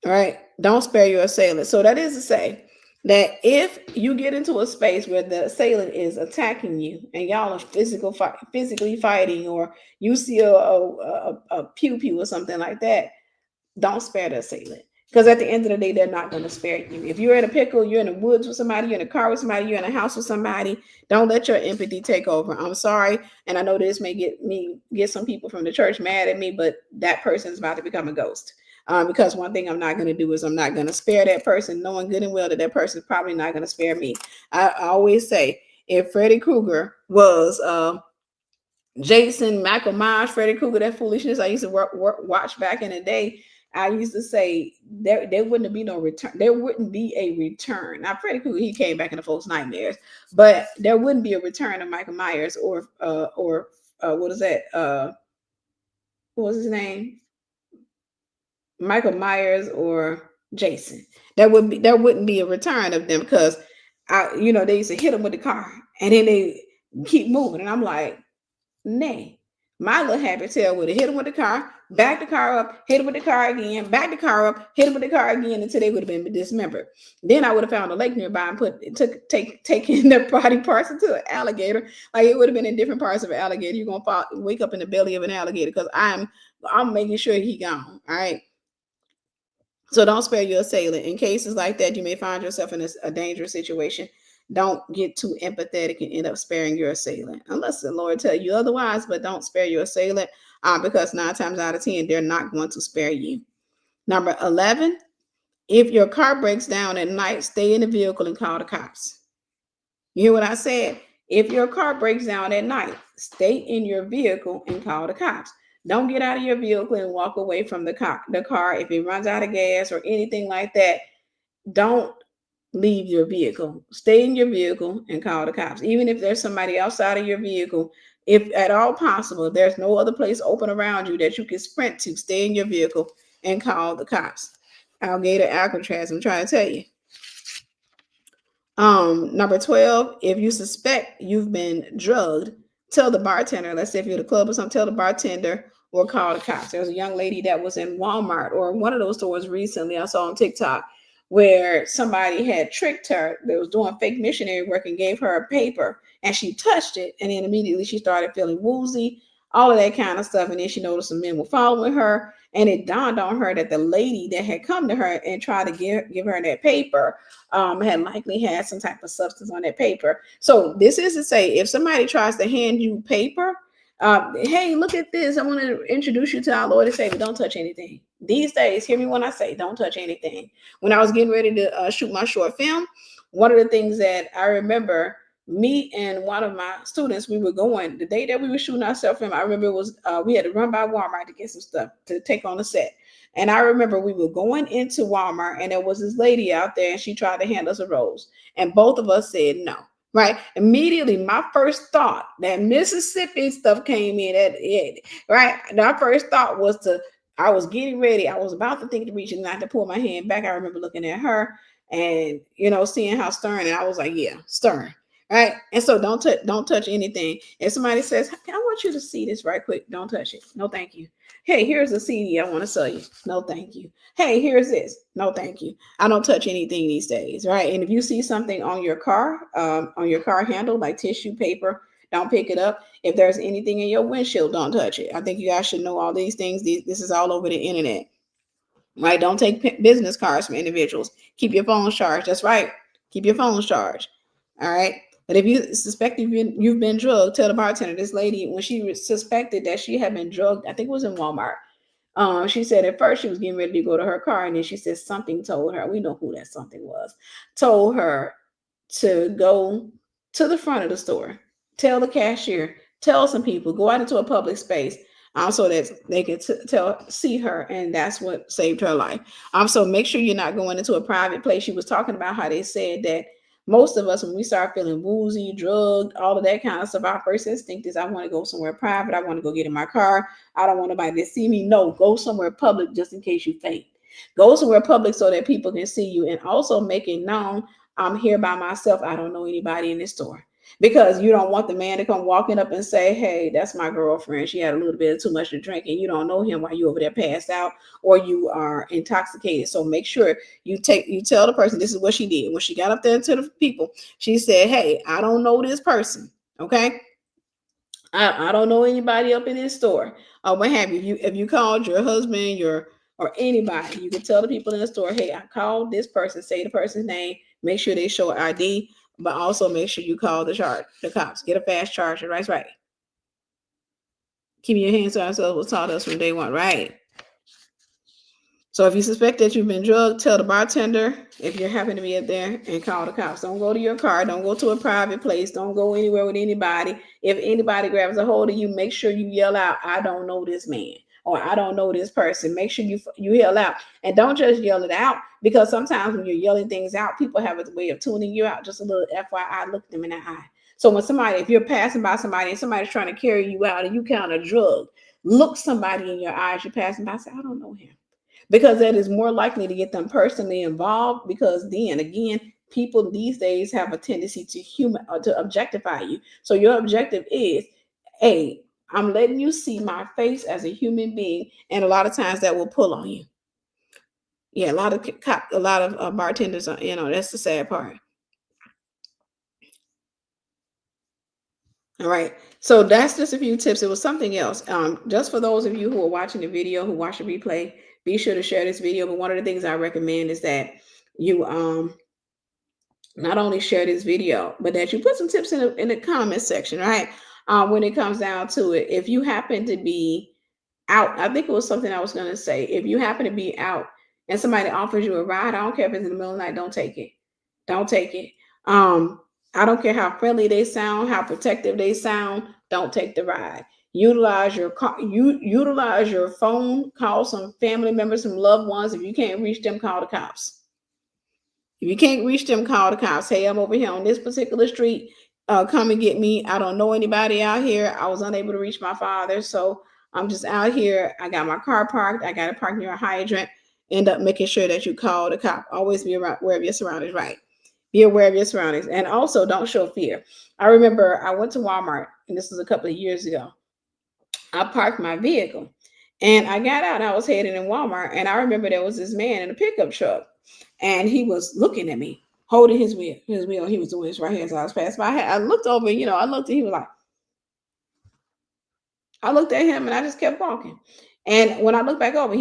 All right. Don't spare your assailant. So that is to say that if you get into a space where the assailant is attacking you and y'all are physically fighting, or you see a pew or something like that, don't spare the assailant. Because at the end of the day, they're not going to spare you. If you're in a pickle, you're in the woods with somebody, you're in a car with somebody, you're in a house with somebody, don't let your empathy take over. I'm sorry. And I know this may get some people from the church mad at me, but that person is about to become a ghost. Because one thing I'm not going to do is I'm not going to spare that person, knowing good and well that person is probably not going to spare me. I always say, if Freddy Krueger was Jason, Michael Myers, Freddy Krueger, that foolishness I used to watch back in the day, I used to say there wouldn't be no return. There wouldn't be a return. Now, Freddy Krueger, he came back in the folks' nightmares, but there wouldn't be a return of Michael Myers or what is that? What was his name? Michael Myers or Jason. There wouldn't be a return of them because they used to hit them with the car and then they keep moving, and I'm like, nay. My little happy tail would have hit him with the car, back the car up, hit him with the car again, back the car up, hit him with the car again until they would have been dismembered. Then I would have found a lake nearby and taken their body parts into an alligator. Like it would have been in different parts of an alligator. You're gonna wake up in the belly of an alligator because I'm making sure he gone. All right. So don't spare your assailant. In cases like that, you may find yourself in a dangerous situation. Don't get too empathetic and end up sparing your assailant, unless the Lord tell you otherwise. But don't spare your assailant, because 9 times out of 10, they're not going to spare you. Number 11, if your car breaks down at night, stay in the vehicle and call the cops. You hear what I said? If your car breaks down at night, stay in your vehicle and call the cops. Don't get out of your vehicle and walk away from the car. If it runs out of gas or anything like that, don't leave your vehicle. Stay in your vehicle and call the cops. Even if there's somebody outside of your vehicle, if at all possible, if there's no other place open around you that you can sprint to, stay in your vehicle and call the cops. Alligator Alcatraz, I'm trying to tell you. Number 12, if you suspect you've been drugged, tell the bartender. Let's say if you're at a club or something, tell the bartender or call the cops. There was a young lady that was in Walmart or one of those stores recently I saw on TikTok where somebody had tricked her. They was doing fake missionary work and gave her a paper and she touched it. And then immediately she started feeling woozy, all of that kind of stuff. And then she noticed some men were following her. And it dawned on her that the lady that had come to her and tried to give her that paper had likely had some type of substance on that paper. So this is to say, if somebody tries to hand you paper, hey, look at this. I want to introduce you to our Lord and Savior. Don't touch anything. These days, hear me when I say don't touch anything. When I was getting ready to shoot my short film, one of the things that I remember, me and one of my students, we were going the day that we were shooting our short film. I remember it was we had to run by Walmart to get some stuff to take on the set. And I remember we were going into Walmart and there was this lady out there and she tried to hand us a rose. And both of us said no. Right. Immediately, my first thought, that Mississippi stuff came in at it. Right. My first thought was I was getting ready. I was about to think to reach and not to pull my hand back. I remember looking at her and, seeing how stern. And I was like, yeah, stern. Right. And so don't touch anything. If somebody says, I want you to see this right quick, don't touch it. No, thank you. Hey, here's a CD I want to sell you. No, thank you. Hey, here's this. No, thank you. I don't touch anything these days, right? And if you see something on your car handle, like tissue paper, don't pick it up. If there's anything in your windshield, don't touch it. I think you guys should know all these things. This is all over the internet, right? Don't take business cards from individuals. Keep your phone charged. That's right. Keep your phone charged. All right. But if you suspect you've been drugged, tell the bartender. This lady, when she suspected that she had been drugged, I think it was in Walmart. She said at first she was getting ready to go to her car, and then she said something told her. We know who that something was. Told her to go to the front of the store, tell the cashier, tell some people, go out into a public space, so that they could see her, and that's what saved her life. So make sure you're not going into a private place. She was talking about how they said that most of us, when we start feeling woozy, drugged, all of that kind of stuff, our first instinct is, I want to go somewhere private. I want to go get in my car. I don't want nobody to see me. No, go somewhere public just in case you faint. Go somewhere public so that people can see you, and also make it known, I'm here by myself. I don't know anybody in this store. Because you don't want the man to come walking up and say, hey, that's my girlfriend. She had a little bit of too much to drink, and you don't know him while you over there passed out or you are intoxicated. So make sure you tell the person this is what she did. When she got up there to the people, she said, hey, I don't know this person. Okay. I don't know anybody up in this store. Or what have you. If you called your husband, or anybody, you can tell the people in the store, hey, I called this person, say the person's name, make sure they show ID, but also make sure you call the cops. Get a fast charger. That's right. Keeping your hands to ourselves was taught us from day one, right? So if you suspect that you've been drugged, tell the bartender if you happen to be up there, and call the cops. Don't go to your car. Don't go to a private place. Don't go anywhere with anybody. If anybody grabs a hold of you, make sure you yell out, I don't know this man, or I don't know this person. Make sure you yell out. And don't just yell it out, because sometimes when you're yelling things out, people have a way of tuning you out. Just a little FYI, look them in the eye. So if you're passing by somebody and somebody's trying to carry you out and you kind of drugged, look somebody in your eyes you're passing by, say, I don't know him. Because that is more likely to get them personally involved, because then again, people these days have a tendency to objectify you. So your objective is, hey, I'm letting you see my face as a human being, and a lot of times that will pull on you. Yeah, a lot of bartenders are, that's the sad part. All right. So that's just a few tips. It was something else. Just for those of you who are watching the video, who watch the replay, be sure to share this video. But one of the things I recommend is that you not only share this video, but that you put some tips in the comment section, right? When it comes down to it, if you happen to be out, I think it was something I was going to say. If you happen to be out and somebody offers you a ride, I don't care if it's in the middle of the night, don't take it. Don't take it. Um, I don't care how friendly they sound, how protective they sound. Don't take the ride. Utilize your car. Utilize your phone. Call some family members, some loved ones. If you can't reach them, call the cops. If you can't reach them, call the cops. Hey, I'm over here on this particular street. Come and get me. I don't know anybody out here. I was unable to reach my father, so I'm just out here. I got my car parked. I got it parked near a hydrant. End up making sure that you call the cop. Always be aware of your surroundings, right? Be aware of your surroundings, and also don't show fear. I remember I went to Walmart, and this was a couple of years ago. I parked my vehicle, and I got out. I was heading in Walmart, and I remember there was this man in a pickup truck, and he was looking at me, holding his wheel. His wheel. He was doing this right here as I was passing by. I looked over, I looked, and he was like, I looked at him, and I just kept walking. And when I looked back over,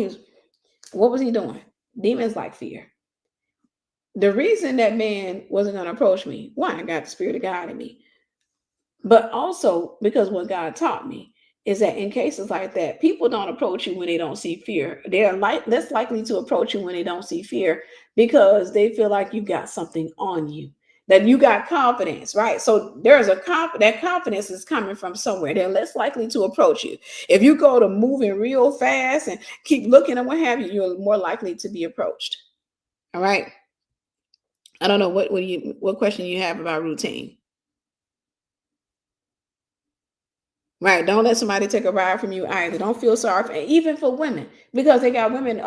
what was he doing? Demons like fear. The reason that man wasn't going to approach me, one, I got the spirit of God in me. But also because what God taught me is that in cases like that, people don't approach you when they don't see fear. They're less likely to approach you when they don't see fear because they feel like you got something on you, that you got confidence, right? So there's that confidence is coming from somewhere. They're less likely to approach you. If you go to moving real fast and keep looking and what have you, you're more likely to be approached. All right. I don't know what question you have about routine. Right. Don't let somebody take a ride from you either. Don't feel sorry for, even for women, because they got women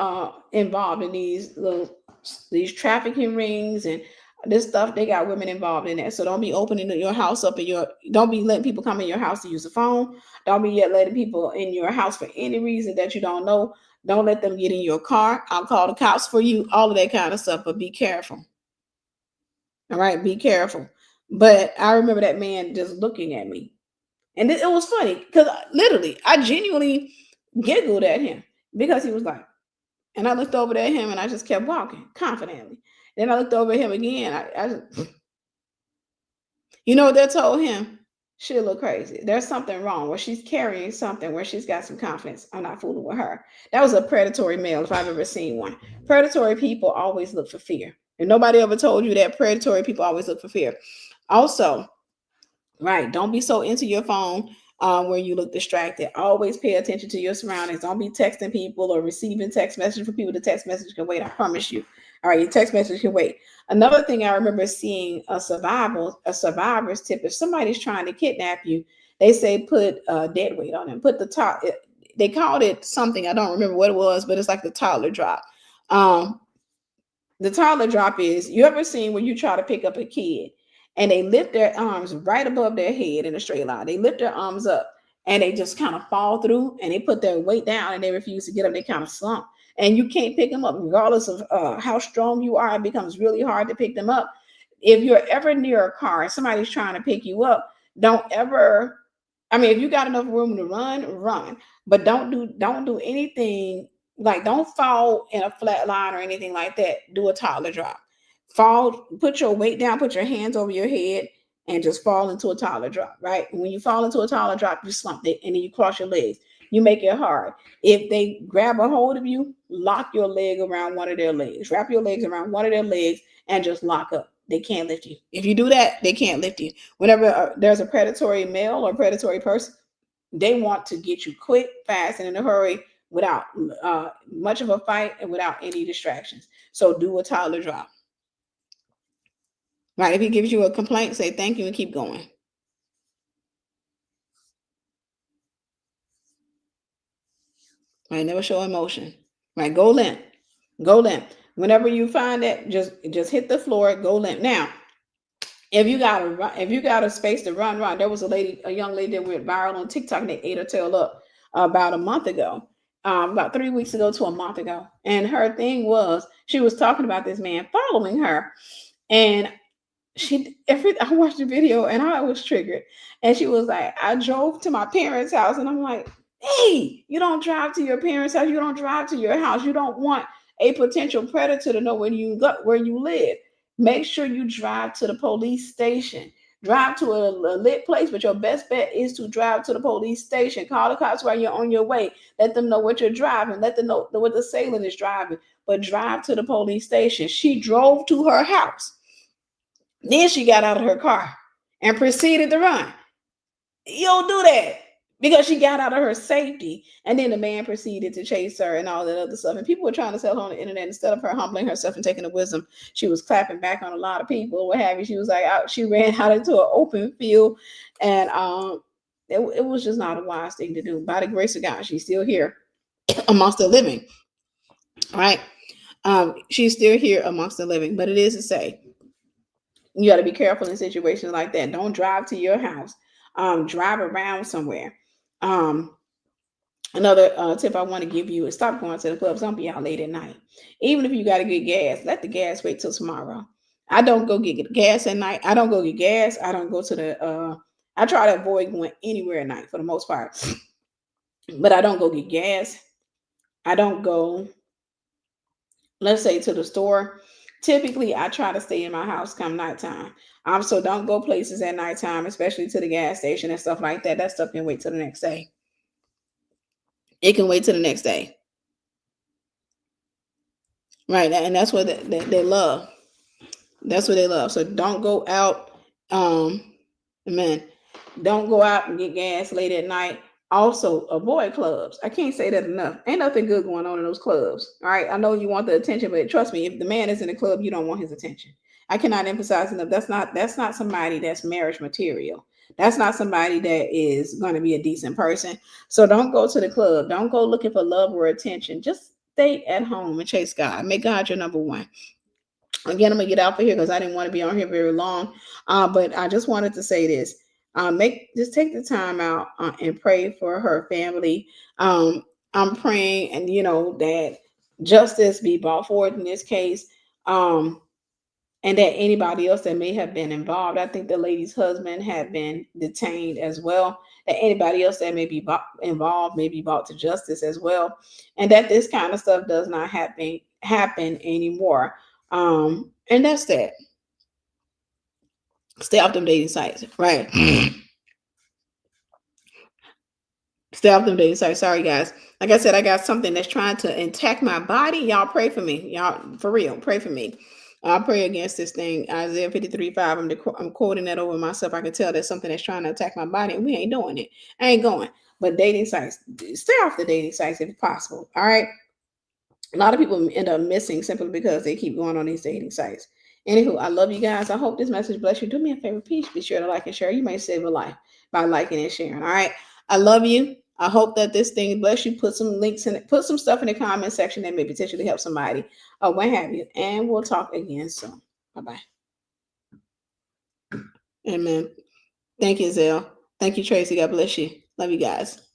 involved in these trafficking rings and this stuff. They got women involved in that. So don't be opening your house up don't be letting people come in your house to use the phone. Don't be yet letting people in your house for any reason that you don't know. Don't let them get in your car. I'll call the cops for you, all of that kind of stuff, but be careful. All right, be careful. But I remember that man just looking at me. And it was funny because literally, I genuinely giggled at him because he was like, and I looked over at him and I just kept walking confidently. Then I looked over at him again. I just, what they told him? She look crazy. There's something wrong where she's carrying something where she's got some confidence. I'm not fooling with her. That was a predatory male if I've ever seen one. Predatory people always look for fear. And nobody ever told you that predatory people always look for fear. Also, right. Don't be so into your phone where you look distracted. Always pay attention to your surroundings. Don't be texting people or receiving text message from people. The text message can wait. I promise you. All right, your text message can wait. Another thing I remember seeing a survivor's tip. If somebody's trying to kidnap you, they say put dead weight on them. Put the top. They called it something. I don't remember what it was, but it's like the toddler drop. The toddler drop is, you ever seen when you try to pick up a kid and they lift their arms right above their head in a straight line? They lift their arms up and they just kind of fall through and they put their weight down and they refuse to get up. They kind of slump and you can't pick them up regardless of how strong you are. It becomes really hard to pick them up. If you're ever near a car and somebody's trying to pick you up, don't ever, if you got enough room to run, but don't do anything, like don't fall in a flat line or anything like that. Do a toddler drop. Fall, put your weight down, put your hands over your head, and just fall into a toddler drop, right? And when you fall into a toddler drop, you slump it and then you cross your legs. You make it hard. If they grab a hold of you, lock your leg around one of their legs. Wrap your legs around one of their legs and just lock up. They can't lift you. If you do that, they can't lift you. Whenever there's a predatory male or predatory person, they want to get you quick, fast, and in a hurry without much of a fight and without any distractions. So do a toddler drop. Right. If he gives you a complaint, say thank you and keep going. Right. Never show emotion. Right. Go limp. Go limp. Whenever you find that, just hit the floor. Go limp. Now, if you got a space to run. There was a young lady that went viral on TikTok and they ate her tail up about a month ago. About 3 weeks ago to a month ago. And her thing was, she was talking about this man following her. And I watched the video and I was triggered. And she was like, I drove to my parents' house. And I'm like, hey, you don't drive to your parents' house. You don't drive to your house. You don't want a potential predator to know where you live. Make sure you drive to the police station. Drive to a lit place, but your best bet is to drive to the police station. Call the cops while you're on your way. Let them know what you're driving. Let them know what the assailant is driving. But drive to the police station. She drove to her house. Then she got out of her car and proceeded to run. You don't do that because she got out of her safety. And then the man proceeded to chase her and all that other stuff. And people were trying to sell her on the internet. Instead of her humbling herself and taking the wisdom, she was clapping back on a lot of people, what have you. She was like, she ran out into an open field. And it was just not a wise thing to do. By the grace of God, she's still here amongst the living. All right. She's still here amongst the living. But it is to say, you got to be careful in situations like that. Don't drive to your house. Drive around somewhere. Another tip I want to give you is stop going to the clubs. Don't be out late at night. Even if you got to get gas, let the gas wait till tomorrow. I don't go get gas at night. I don't go get gas. I don't go to the I try to avoid going anywhere at night for the most part. But I don't go get gas. I don't go, let's say, to the store. Typically, I try to stay in my house come nighttime. So don't go places at nighttime, especially to the gas station and stuff like that. That stuff can wait till the next day. It can wait till the next day. Right. And that's what they love. That's what they love. So don't go out. Don't go out and get gas late at night. Also, avoid clubs. I can't say that enough. Ain't nothing good going on in those clubs. All right. I know you want the attention, but trust me, if the man is in the club, you don't want his attention. I cannot emphasize enough. That's not somebody that's marriage material. That's not somebody that is going to be a decent person. So don't go to the club. Don't go looking for love or attention. Just stay at home and chase God. Make God your number one. Again, I'm gonna get out for here because I didn't want to be on here very long. But I just wanted to say this. Just take the time out and pray for her family. I'm praying, and that justice be brought forward in this case. And that anybody else that may have been involved. I think the lady's husband had been detained as well. That anybody else that may be involved may be brought to justice as well. And that this kind of stuff does not happen anymore. And that's that. Stay off them dating sites, right? Stay off them dating sites. Sorry, guys. Like I said, I got something that's trying to attack my body. Y'all pray for me. Y'all, for real, pray for me. I'll pray against this thing. Isaiah 53:5. I'm quoting that over myself. I can tell there's something that's trying to attack my body, and we ain't doing it. I ain't going. But dating sites, stay off the dating sites if possible. All right. A lot of people end up missing simply because they keep going on these dating sites. Anywho, I love you guys. I hope this message bless you. Do me a favor, please be sure to like and share. You may save a life by liking and sharing. All right. I love you. I hope that this thing bless you. Put some links in it. Put some stuff in the comment section that may potentially help somebody or what have you. And we'll talk again soon. Bye-bye. Amen. Thank you, Zelle. Thank you, Tracy. God bless you. Love you guys.